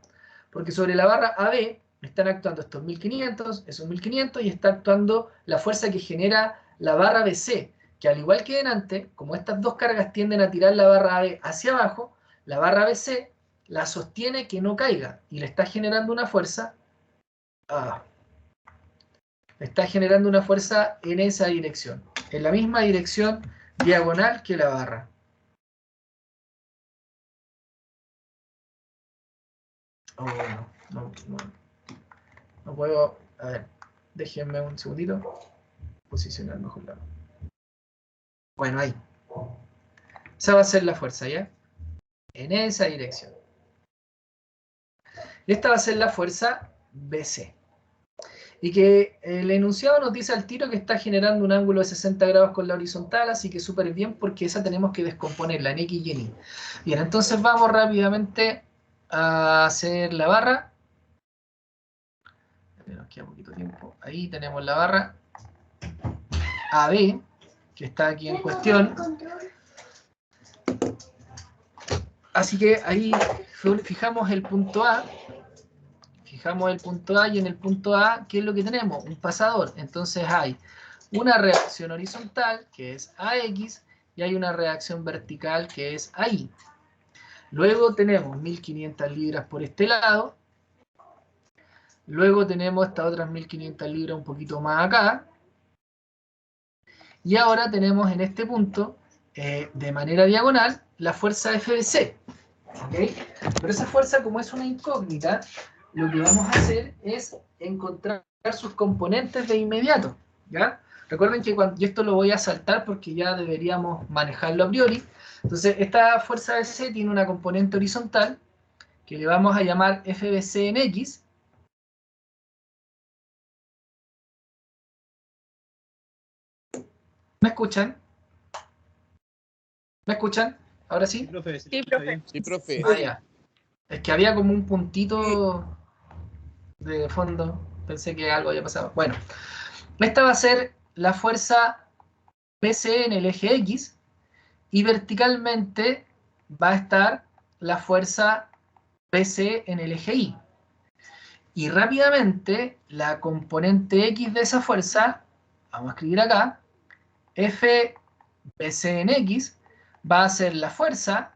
Porque sobre la barra AB están actuando estos 1500, esos 1500, y está actuando la fuerza que genera la barra BC, que al igual que delante, como estas dos cargas tienden a tirar la barra AB hacia abajo, la barra BC la sostiene que no caiga, y le está generando una fuerza está generando una fuerza en esa dirección, en la misma dirección diagonal que la barra. Oh, no puedo, a ver, déjenme un segundito, posicionar mejor la. Bueno, ahí. Esa va a ser la fuerza, ¿ya? En esa dirección. Esta va a ser la fuerza BC. Y que el enunciado nos dice al tiro que está generando un ángulo de 60 grados con la horizontal, así que súper bien porque esa tenemos que descomponerla en X y en Y. Bien, entonces vamos rápidamente a hacer la barra. Nos queda poquito tiempo. Ahí tenemos la barra AB, que está aquí en cuestión. Así que ahí fijamos el punto A. Fijamos el punto A y en el punto A, ¿qué es lo que tenemos? Un pasador. Entonces hay una reacción horizontal, que es AX, y hay una reacción vertical, que es AY. Luego tenemos 1500 libras por este lado. Luego tenemos estas otras 1500 libras un poquito más acá. Y ahora tenemos en este punto, de manera diagonal, la fuerza FBC. ¿Okay? Pero esa fuerza, como es una incógnita, lo que vamos a hacer es encontrar sus componentes de inmediato, ¿ya? Recuerden que y esto lo voy a saltar porque ya deberíamos manejarlo a priori. Entonces, esta fuerza BC tiene una componente horizontal que le vamos a llamar FBC en X. ¿Me escuchan? ¿Me escuchan? ¿Ahora sí? Profe, Sí, profe. Sí, profe. Ah, ya. Es que había como un puntito de fondo. Pensé que algo había pasado. Bueno, esta va a ser la fuerza BC en el eje X y verticalmente va a estar la fuerza BC en el eje Y. Y rápidamente la componente X de esa fuerza, vamos a escribir acá, FBC en X va a ser la fuerza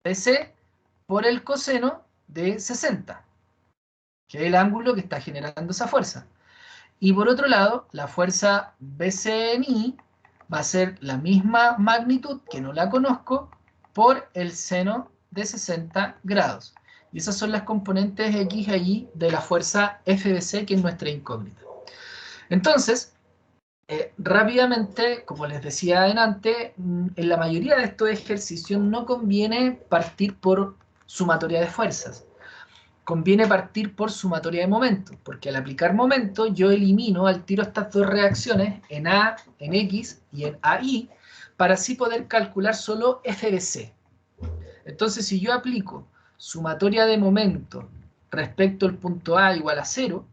BC por el coseno de 60, que es el ángulo que está generando esa fuerza. Y por otro lado, la fuerza BC en Y va a ser la misma magnitud, que no la conozco, por el seno de 60 grados. Y esas son las componentes X e Y de la fuerza FBC, que es nuestra incógnita. Entonces, Rápidamente, como les decía antes, en la mayoría de estos ejercicios no conviene partir por sumatoria de fuerzas. Conviene partir por sumatoria de momentos, porque al aplicar momentos yo elimino al tiro estas dos reacciones en A, en X y en AI, para así poder calcular solo FBC. Entonces, si yo aplico sumatoria de momentos respecto al punto A igual a 0,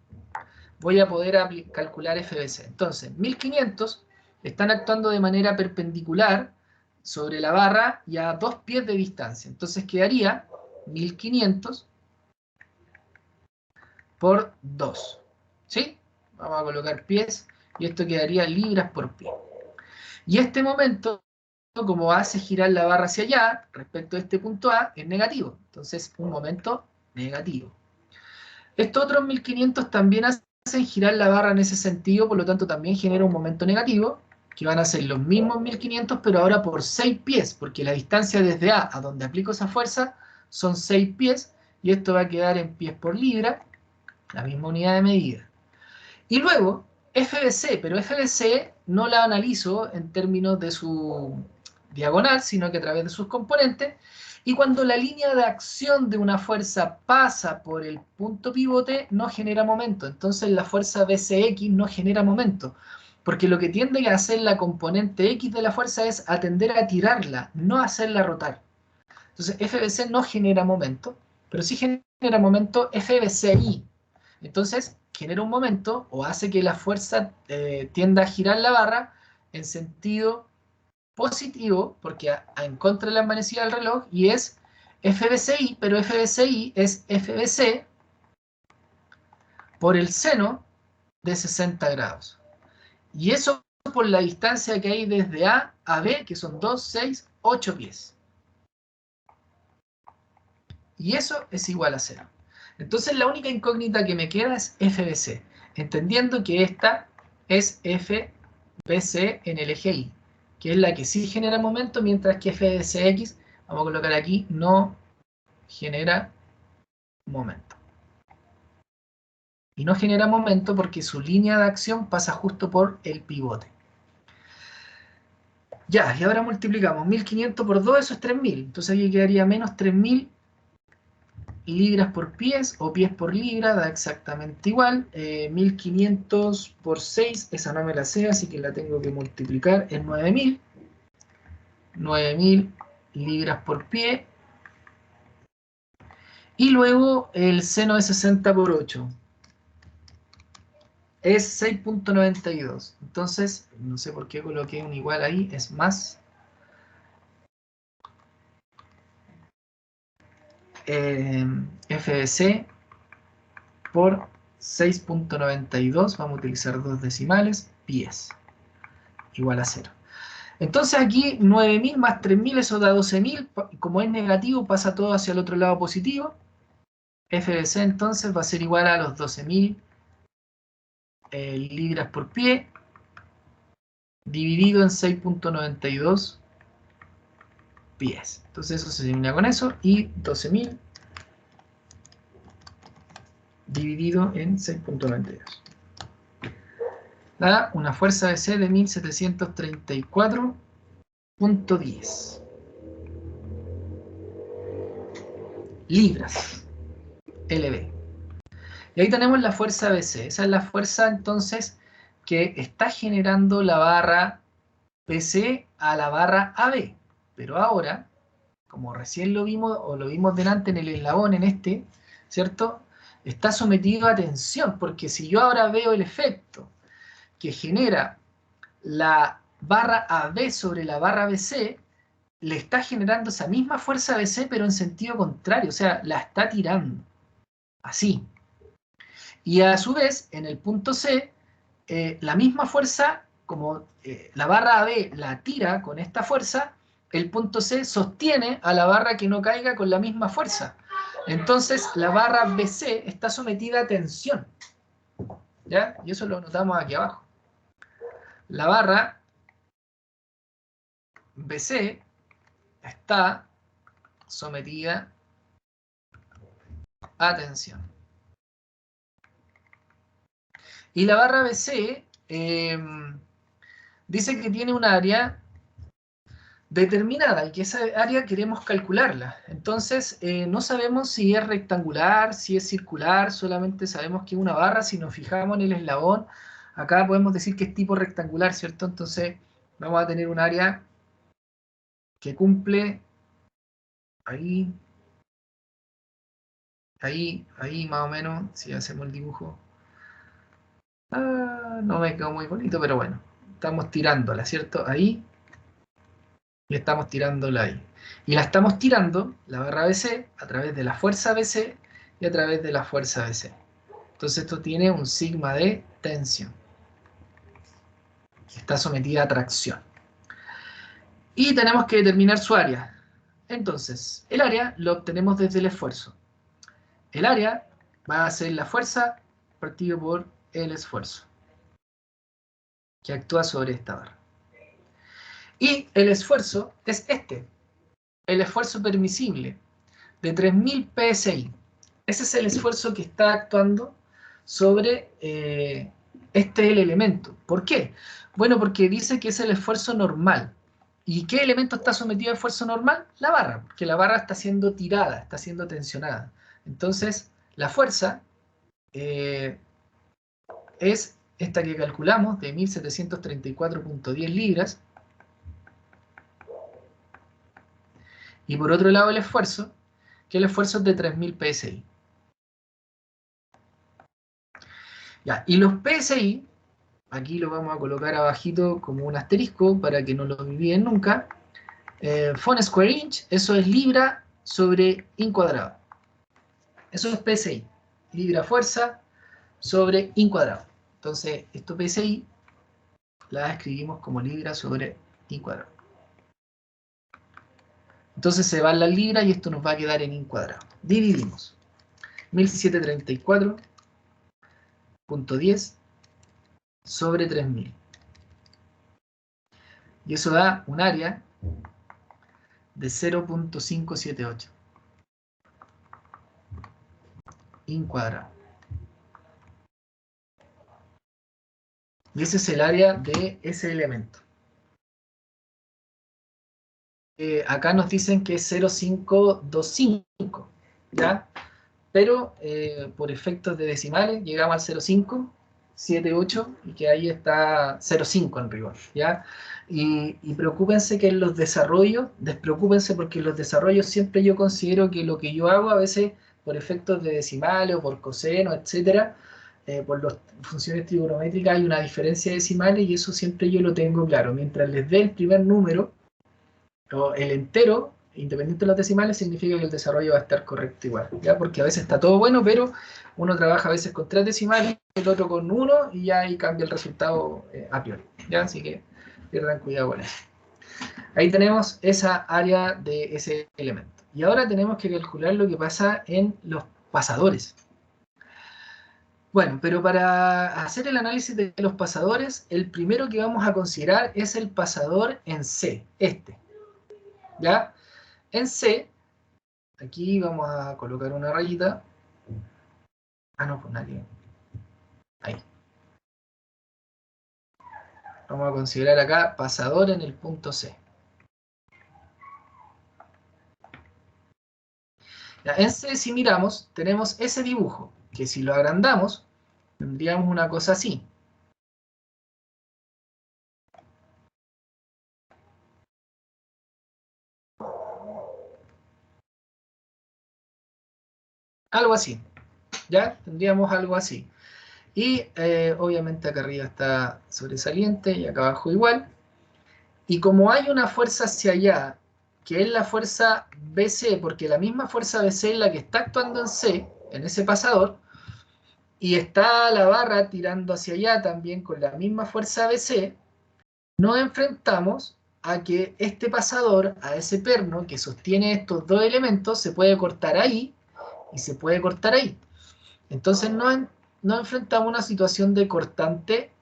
voy a poder calcular FBC. Entonces, 1500 están actuando de manera perpendicular sobre la barra y a 2 pies de distancia. Entonces quedaría 1500 por 2. ¿Sí? Vamos a colocar pies y esto quedaría libras por pie. Y este momento, como hace girar la barra hacia allá, respecto a este punto A, es negativo. Entonces, un momento negativo. Estos otros 1500 también hacen girar la barra en ese sentido, por lo tanto también genera un momento negativo, que van a ser los mismos 1500, pero ahora por 6 pies, porque la distancia desde A a donde aplico esa fuerza son 6 pies, y esto va a quedar en pies por libra, la misma unidad de medida. Y luego, FBC, pero FBC no la analizo en términos de su diagonal, sino que a través de sus componentes, y cuando la línea de acción de una fuerza pasa por el punto pivote, no genera momento. Entonces la fuerza BCX no genera momento, porque lo que tiende a hacer la componente X de la fuerza es atender a tirarla, no hacerla rotar. Entonces FBC no genera momento, pero sí genera momento FBCI. Entonces genera un momento o hace que la fuerza tienda a girar la barra en sentido positivo, porque en contra de la manecilla del reloj, y es FBCI, pero FBCI es FBC por el seno de 60 grados. Y eso por la distancia que hay desde A a B, que son 2, 6, 8 pies. Y eso es igual a 0. Entonces la única incógnita que me queda es FBC, entendiendo que esta es FBC en el eje Y, que es la que sí genera momento, mientras que FBCX, vamos a colocar aquí, no genera momento. Y no genera momento porque su línea de acción pasa justo por el pivote. Ya, y ahora multiplicamos 1500 por 2, eso es 3000. Entonces aquí quedaría menos 3000 libras por pies o pies por libra, da exactamente igual. 1500 por 6, esa no me la sé, así que la tengo que multiplicar en 9000. 9000 libras por pie. Y luego el seno de 60 por 8 es 6.92. Entonces, no sé por qué coloqué un igual ahí, es más. FBC por 6.92, vamos a utilizar dos decimales, pies, igual a 0. Entonces aquí 9000 más 3000, eso da 12000, como es negativo pasa todo hacia el otro lado positivo. FBC entonces va a ser igual a los 12000 libras por pie, dividido en 6.92 pies. Entonces eso se elimina con eso, y 12000 dividido en 6.92. Da una fuerza de C de 1734.10 libras LB. Y ahí tenemos la fuerza BC. Esa es la fuerza entonces que está generando la barra BC a la barra AB. Pero ahora, como recién lo vimos, o lo vimos delante en el eslabón, en este, ¿cierto? Está sometido a tensión, porque si yo ahora veo el efecto que genera la barra AB sobre la barra BC, le está generando esa misma fuerza BC, pero en sentido contrario, o sea, la está tirando. Así. Y a su vez, en el punto C, la misma fuerza, como la barra AB la tira con esta fuerza, el punto C sostiene a la barra que no caiga con la misma fuerza. Entonces, la barra BC está sometida a tensión. ¿Ya? Y eso lo notamos aquí abajo. La barra BC está sometida a tensión. Y la barra BC dice que tiene un área determinada y que esa área queremos calcularla. Entonces, no sabemos si es rectangular, si es circular, solamente sabemos que es una barra. Si nos fijamos en el eslabón, acá podemos decir que es tipo rectangular, ¿cierto? Entonces, vamos a tener un área que cumple ahí, ahí más o menos, si hacemos el dibujo. No me quedó muy bonito, pero bueno, estamos tirándola, ¿cierto? Ahí, y estamos tirándola ahí. Y la estamos tirando, la barra BC, a través de la fuerza BC y a través de la fuerza BC. Entonces esto tiene un sigma de tensión. Está sometida a tracción. Y tenemos que determinar su área. Entonces, el área lo obtenemos desde el esfuerzo. El área va a ser la fuerza partido por el esfuerzo que actúa sobre esta barra. Y el esfuerzo es este, el esfuerzo permisible de 3000 PSI. Ese es el esfuerzo que está actuando sobre este el elemento. ¿Por qué? Bueno, porque dice que es el esfuerzo normal. ¿Y qué elemento está sometido a esfuerzo normal? La barra, porque la barra está siendo tirada, está siendo tensionada. Entonces, la fuerza es esta que calculamos de 1734.10 libras. Y por otro lado el esfuerzo, que el esfuerzo es de 3000 PSI. Ya, y los PSI, aquí lo vamos a colocar abajito como un asterisco para que no lo olviden nunca. Von square inch, eso es libra sobre in cuadrado. Eso es PSI. Libra fuerza sobre in cuadrado. Entonces, esto PSI la escribimos como libra sobre in cuadrado. Entonces se van las libras y esto nos va a quedar en in cuadrado. Dividimos 1734.10 sobre 3000. Y eso da un área de 0.578 in cuadrado. Y ese es el área de ese elemento. Acá nos dicen que es 0.525, ¿ya? Pero por efectos de decimales llegamos al 0.578 y que ahí está 0.5 en rigor, ¿ya? Y preocúpense que en los desarrollos, despreocúpense porque en los desarrollos siempre yo considero que lo que yo hago a veces por efectos de decimales o por coseno, etcétera, por las funciones trigonométricas hay una diferencia de decimales y eso siempre yo lo tengo claro. Mientras les dé el primer número o el entero, independiente de los decimales, significa que el desarrollo va a estar correcto igual, ¿ya? Porque a veces está todo bueno, pero uno trabaja a veces con 3 decimales, el otro con 1, y ya ahí cambia el resultado a priori, ¿ya? Así que pierdan cuidado con eso. Ahí tenemos esa área de ese elemento. Y ahora tenemos que calcular lo que pasa en los pasadores. Bueno, pero para hacer el análisis de los pasadores, el primero que vamos a considerar es el pasador en C, este. ¿Ya? En C, aquí vamos a colocar una rayita. No, pues nadie. Ahí. Vamos a considerar acá pasador en el punto C. Ya, en C, si miramos, tenemos ese dibujo, que si lo agrandamos, tendríamos una cosa así. Algo así. ¿Ya? Tendríamos algo así. Y obviamente acá arriba está sobresaliente y acá abajo igual. Y como hay una fuerza hacia allá, que es la fuerza BC, porque la misma fuerza BC es la que está actuando en C, en ese pasador, y está la barra tirando hacia allá también con la misma fuerza BC, nos enfrentamos a que este pasador, a ese perno que sostiene estos dos elementos, se puede cortar ahí y se puede cortar ahí. Entonces nos enfrentamos a una situación de cortante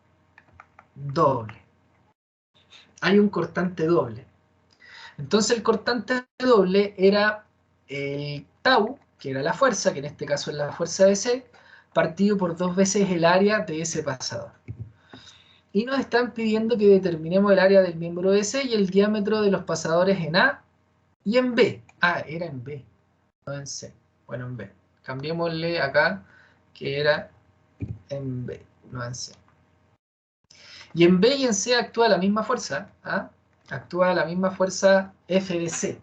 doble. Hay un cortante doble. Entonces el cortante doble era el tau, que era la fuerza, que en este caso es la fuerza BC, partido por 2 veces el área de ese pasador. y nos están pidiendo que determinemos el área del miembro BC y el diámetro de los pasadores en A y en B. Ah, era en B, no en C. Bueno, en B. Cambiémosle acá que era en B, no en C. Y en B y en C actúa la misma fuerza, ¿ah? Actúa la misma fuerza FBC.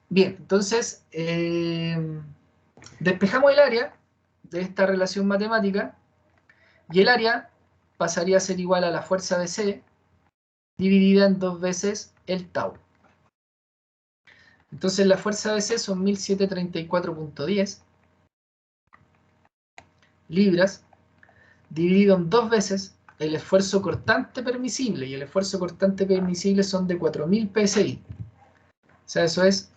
Bien, entonces, despejamos el área de esta relación matemática y el área pasaría a ser igual a la fuerza BC dividida en 2 veces el tau. Entonces la fuerza BC son 1734.10 libras, dividido en 2 veces el esfuerzo cortante permisible, y el esfuerzo cortante permisible son de 4000 psi. O sea, eso es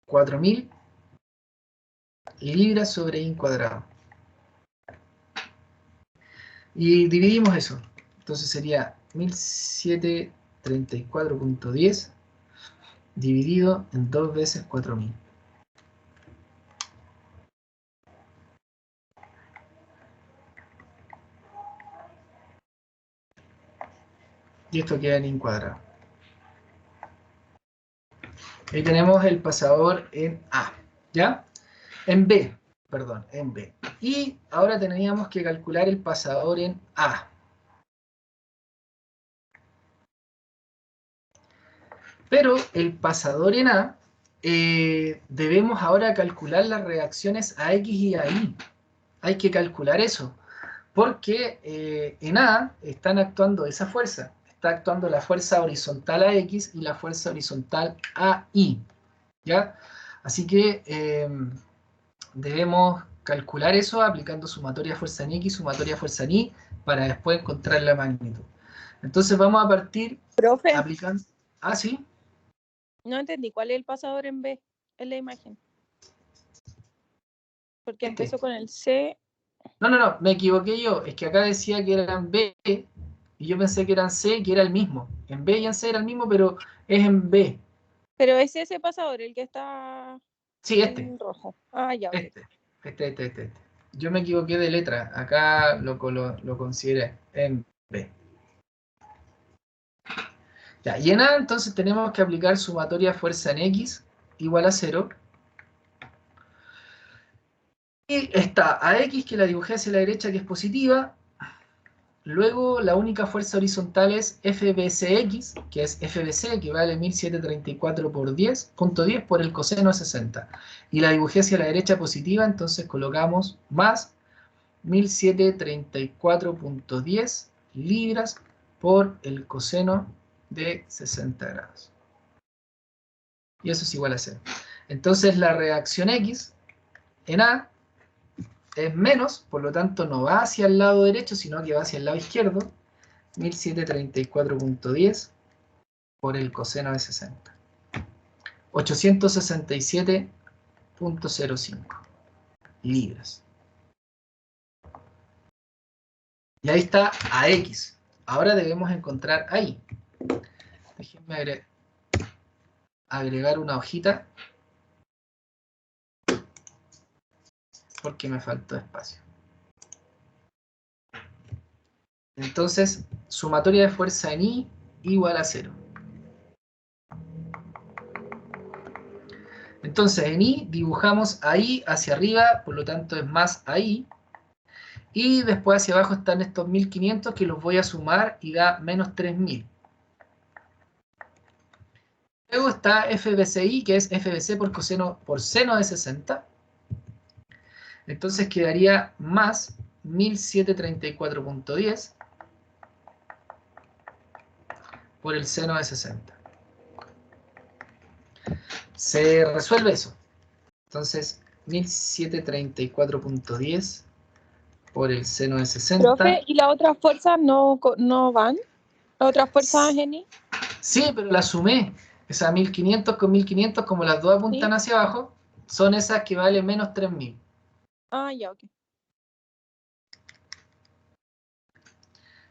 4000 libras sobre I cuadrado. Y dividimos eso. Entonces sería 1734.10 dividido en 2 veces 4000. Y esto queda en I cuadrado. Ahí tenemos el pasador en A, ¿ya? En B, perdón, en B. Y ahora teníamos que calcular el pasador en A. Pero el pasador en A, debemos ahora calcular las reacciones a X y a Y. Hay que calcular eso, porque en A están actuando esa fuerza. Está actuando la fuerza horizontal a X y la fuerza horizontal a Y, ¿ya? Así que debemos calcular eso aplicando sumatoria fuerza en X, sumatoria fuerza en Y, para después encontrar la magnitud. Entonces vamos a partir Profe, aplicando... Ah, sí. no entendí cuál es el pasador en B en la imagen. Porque Este. empezó con el C. No, me equivoqué yo. Es que acá decía que eran B y yo pensé que eran C, que era el mismo. En B y en C era el mismo, pero es en B. Pero es ese pasador el que está Sí, en rojo. Ah, ya, ok. Este. Yo me equivoqué de letra. Acá lo consideré en B. Ya, y en A entonces tenemos que aplicar sumatoria fuerza en X igual a 0. Y está a X, que la dibujé hacia la derecha, que es positiva. Luego la única fuerza horizontal es FBCX, que es FBC, que vale 1734 por 10.10 por el coseno de 60. Y la dibujé hacia la derecha positiva, entonces colocamos más 1734.10 libras por el coseno de 60 grados. Y eso es igual a 0. Entonces la reacción X en A es menos, por lo tanto no va hacia el lado derecho, sino que va hacia el lado izquierdo, 1734.10 por el coseno de 60. 867.05 libras. Y ahí está AX. Ahora debemos encontrar ahí. Déjenme agregar una hojita, porque me faltó espacio. Entonces, sumatoria de fuerza en I igual a 0. Entonces, en I dibujamos ahí hacia arriba, por lo tanto es más ahí. Y después hacia abajo están estos 1500 que los voy a sumar y da menos 3000. Luego está FBCI, que es FBC por seno de 60. Entonces quedaría más 1734.10 por el seno de 60. Se resuelve eso. Entonces 1734.10 por el seno de 60. Profe, ¿y las otras fuerzas no van? ¿Las otras fuerzas, Jenny? Sí, pero las sumé. Esas 1500 con 1500, como las dos apuntan hacia abajo, son esas que valen menos 3000. Ah, ya, ok.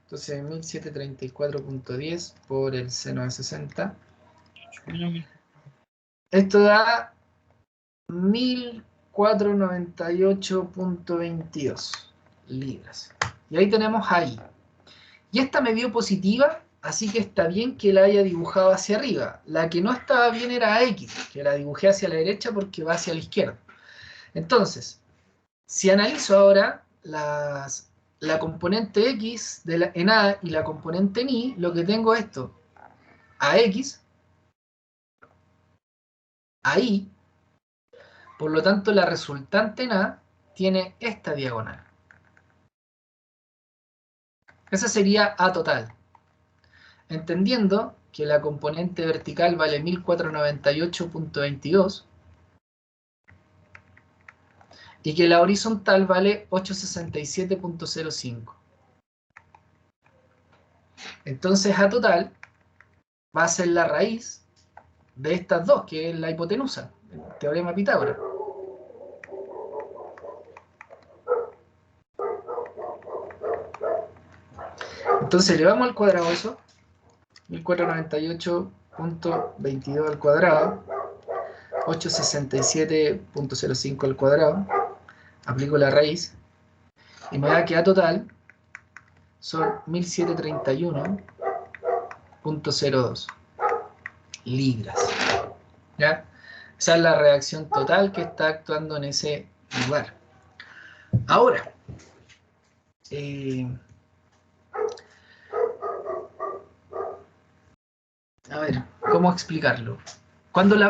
Entonces 1734.10 por el seno de 60. Esto da 1498.22 libras. Y ahí tenemos ahí. Y esta me dio positiva, así que está bien que la haya dibujado hacia arriba. La que no estaba bien era X, que la dibujé hacia la derecha porque va hacia la izquierda. Entonces, si analizo ahora la componente X en A y la componente en Y, lo que tengo es esto. AX, a Y, por lo tanto la resultante en A tiene esta diagonal. Esa sería A total. Entendiendo que la componente vertical vale 1498.22 y que la horizontal vale 867.05. Entonces A total va a ser la raíz de estas dos, que es la hipotenusa, el teorema de Pitágoras. Entonces elevamos al cuadrado eso, 1498.22 al cuadrado, 867.05 al cuadrado, aplico la raíz, y me da que A total son 1731.02 libras. ¿Ya? Esa es la reacción total que está actuando en ese lugar. Ahora, a ver, ¿cómo explicarlo? Cuando el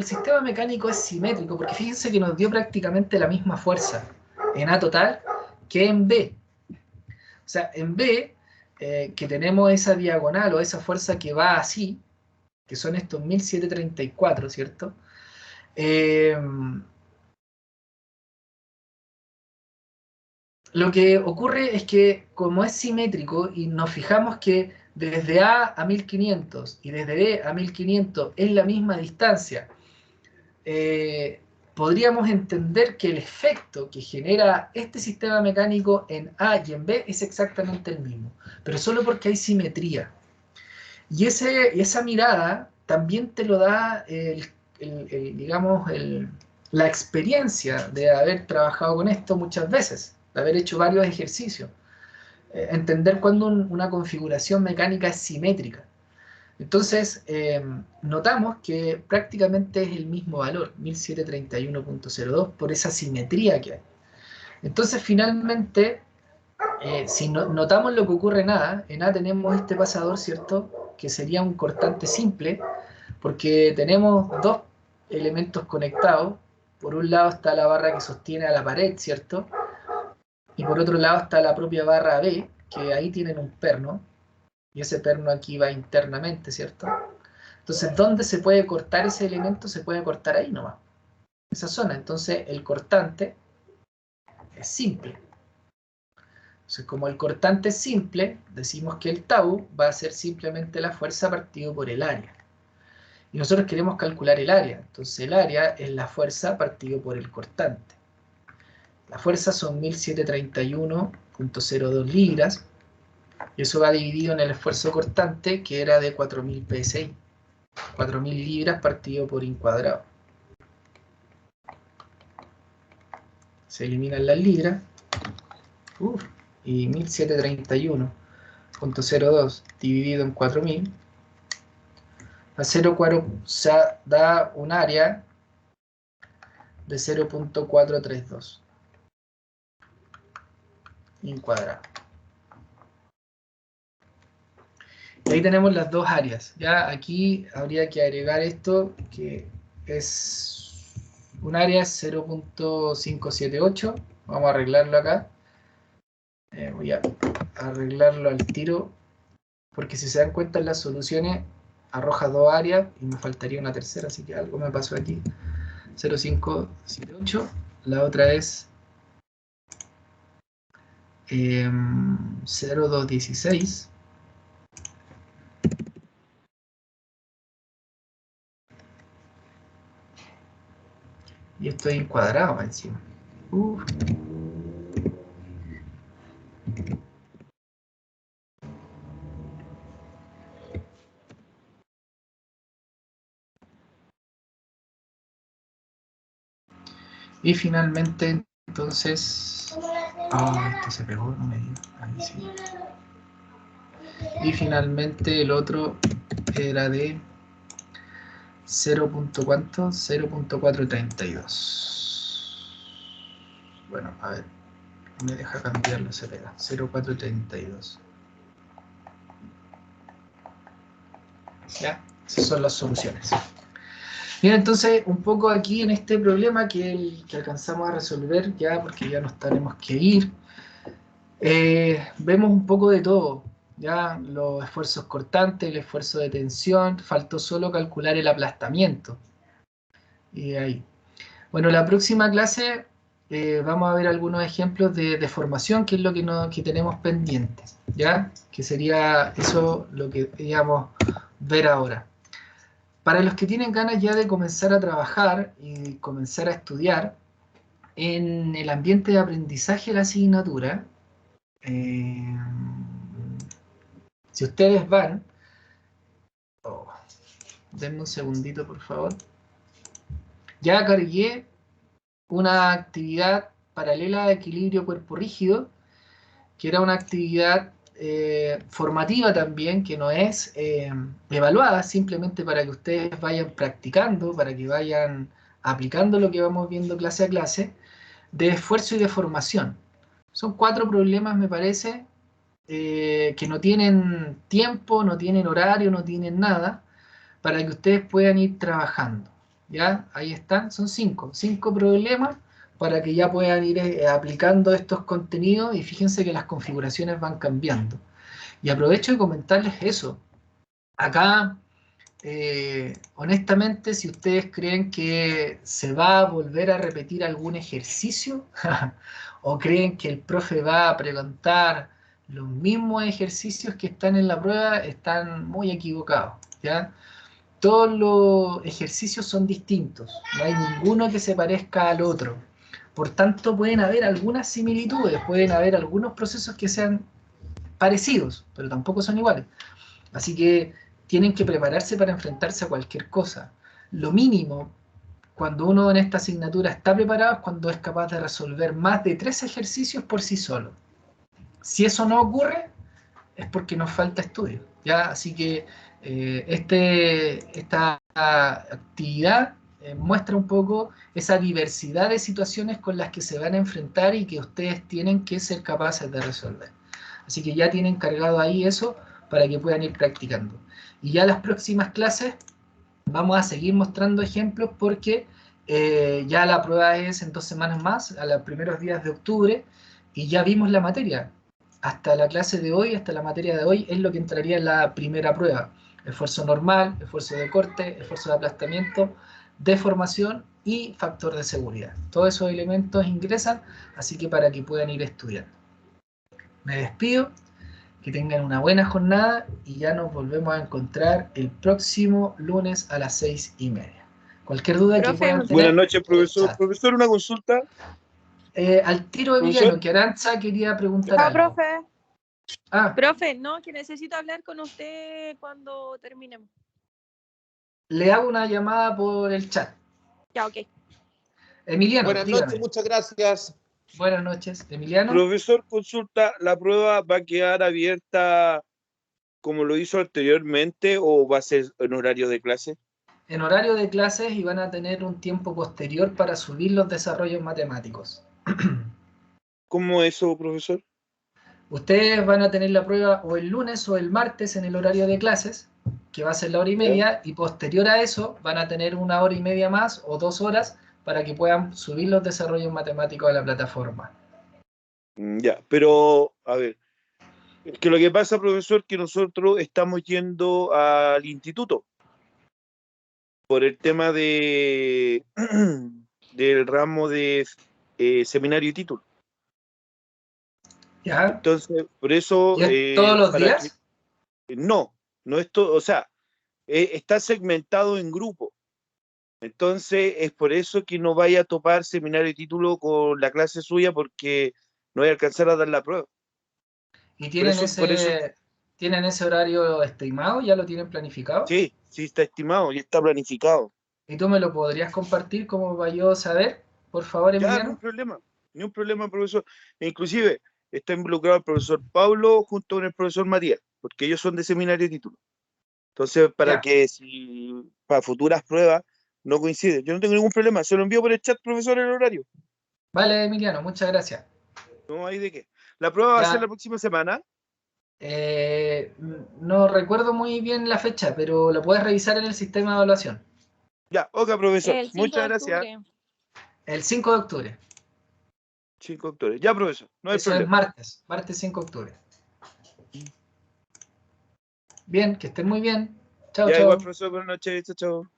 sistema mecánico es simétrico, porque fíjense que nos dio prácticamente la misma fuerza en A total que en B. O sea, en B, que tenemos esa diagonal o esa fuerza que va así, que son estos 1734, ¿cierto? Lo que ocurre es que como es simétrico y nos fijamos que desde A a 1500 y desde B a 1500 es la misma distancia, podríamos entender que el efecto que genera este sistema mecánico en A y en B es exactamente el mismo, pero solo porque hay simetría. Y esa mirada también te lo da digamos, la experiencia de haber trabajado con esto muchas veces, de haber hecho varios ejercicios. Entender cuando una configuración mecánica es simétrica. Entonces, notamos que prácticamente es el mismo valor, 1731.02, por esa simetría que hay. Entonces, finalmente, si notamos lo que ocurre en A tenemos este pasador, ¿cierto? Que sería un cortante simple, porque tenemos dos elementos conectados. Por un lado está la barra que sostiene a la pared, ¿cierto? Y por otro lado está la propia barra B, que ahí tienen un perno, y ese perno aquí va internamente, ¿cierto? Entonces, ¿dónde se puede cortar ese elemento? Se puede cortar ahí nomás, esa zona. Entonces, el cortante es simple. Entonces, como el cortante es simple, decimos que el tau va a ser simplemente la fuerza partido por el área. Y nosotros queremos calcular el área. Entonces, el área es la fuerza partido por el cortante. La fuerza son 1731.02 libras. Y eso va dividido en el esfuerzo cortante, que era de 4000 psi. 4000 libras partido por in cuadrado. Se eliminan las libras. Y 1731.02 dividido en 4000 a 0,4 da un área de 0.432 in cuadrado. Y ahí tenemos las dos áreas. Ya aquí habría que agregar esto, que es un área 0.578. Vamos a arreglarlo acá. Voy a arreglarlo al tiro, porque si se dan cuenta en las soluciones arroja dos áreas y me faltaría una tercera, así que algo me pasó aquí. 0.578. La otra es 0.216. Y estoy encuadrado encima. Y finalmente, entonces... esto se pegó, no me digas. Ahí sí. y finalmente el otro era de 0.432. Bueno, a ver, me deja cambiarlo, se pega, 0.432. Ya, esas son las soluciones. Bien, entonces, un poco aquí en este problema que alcanzamos a resolver ya, porque ya nos tenemos que ir, vemos un poco de todo, ya, los esfuerzos cortantes, el esfuerzo de tensión, faltó solo calcular el aplastamiento. Y ahí. Bueno, la próxima clase vamos a ver algunos ejemplos de deformación, que es lo que tenemos pendientes, ¿ya? Que sería eso lo que queríamos ver ahora. Para los que tienen ganas ya de comenzar a trabajar y comenzar a estudiar, en el ambiente de aprendizaje de la asignatura, si ustedes van, denme un segundito por favor, ya cargué una actividad paralela de equilibrio cuerpo rígido, que era una actividad formativa también, que no es evaluada, simplemente para que ustedes vayan practicando, para que vayan aplicando lo que vamos viendo clase a clase, de esfuerzo y de formación. Son 4 problemas, me parece, que no tienen tiempo, no tienen horario, no tienen nada, para que ustedes puedan ir trabajando. ¿Ya? Ahí están, son 5 problemas para que ya puedan ir aplicando estos contenidos, y fíjense que las configuraciones van cambiando. Y aprovecho de comentarles eso. Acá, honestamente, si ustedes creen que se va a volver a repetir algún ejercicio, o creen que el profe va a preguntar los mismos ejercicios que están en la prueba, están muy equivocados, ¿ya? Todos los ejercicios son distintos, no hay ninguno que se parezca al otro. Por tanto, pueden haber algunas similitudes, pueden haber algunos procesos que sean parecidos, pero tampoco son iguales. Así que tienen que prepararse para enfrentarse a cualquier cosa. Lo mínimo, cuando uno en esta asignatura está preparado, es cuando es capaz de resolver más de 3 ejercicios por sí solo. Si eso no ocurre, es porque nos falta estudio, ¿ya? Así que esta actividad muestra un poco esa diversidad de situaciones con las que se van a enfrentar y que ustedes tienen que ser capaces de resolver. Así que ya tienen cargado ahí eso para que puedan ir practicando. Y ya las próximas clases vamos a seguir mostrando ejemplos, porque ya la prueba es en 2 semanas más, a los primeros días de octubre, y ya vimos la materia. Hasta la clase de hoy, hasta la materia de hoy, es lo que entraría en la primera prueba. Esfuerzo normal, esfuerzo de corte, esfuerzo de aplastamiento, deformación y factor de seguridad. Todos esos elementos ingresan, así que para que puedan ir estudiando. Me despido, que tengan una buena jornada y ya nos volvemos a encontrar el próximo lunes a las 6:30. Cualquier duda que puedan tener. Buenas noches, profesor. Profesor, una consulta. Al tiro, Emiliano, que Arantxa quería preguntar algo. Profe. Ah, Profe, no, que necesito hablar con usted cuando terminemos. le hago una llamada por el chat. Ya, ok. Emiliano, Buenas dígame. noches, muchas gracias. Buenas noches, Emiliano. Profesor, consulta, ¿la prueba va a quedar abierta como lo hizo anteriormente o va a ser en horario de clase? En horario de clases, y van a tener un tiempo posterior para subir los desarrollos matemáticos. ¿Cómo eso, profesor? Ustedes van a tener la prueba o el lunes o el martes en el horario de clases, que va a ser la 1:30, y posterior a eso van a tener 1 hora y media más o 2 horas para que puedan subir los desarrollos matemáticos a la plataforma. Ya, pero, a ver, es que lo que pasa, profesor, que nosotros estamos yendo al instituto por el tema de del ramo de seminario y título. ¿Ya? Entonces, por eso... ¿Y es todos los para días? no es todo, o sea, está segmentado en grupos. Entonces, es por eso que no vaya a topar seminario y título con la clase suya, porque no voy a alcanzar a dar la prueba. ¿Y tienen ese horario estimado? ¿Ya lo tienen planificado? Sí, está estimado y está planificado. ¿Y tú me lo podrías compartir como para yo saber, por favor, Ya, Emiliano? ni un problema, profesor. E inclusive está involucrado el profesor Pablo junto con el profesor Matías. porque ellos son de seminario de título. Entonces, para Ya. que si para futuras pruebas no coincide. Yo no tengo ningún problema, se lo envío por el chat, profesor, el horario. Vale, Emiliano, muchas gracias. No hay de qué. La prueba va a Ya. ser la próxima semana. No recuerdo muy bien la fecha, pero lo puedes revisar en el sistema de evaluación. Ya, ok, profesor. El 5 Muchas de gracias. octubre. El 5 de octubre. 5 de octubre. Ya, profesor, no hay Eso es problema. martes 5 de octubre. Bien, que estén muy bien. Chao, Ya, igual, chao. profesor, buenas noches. Chao, chao.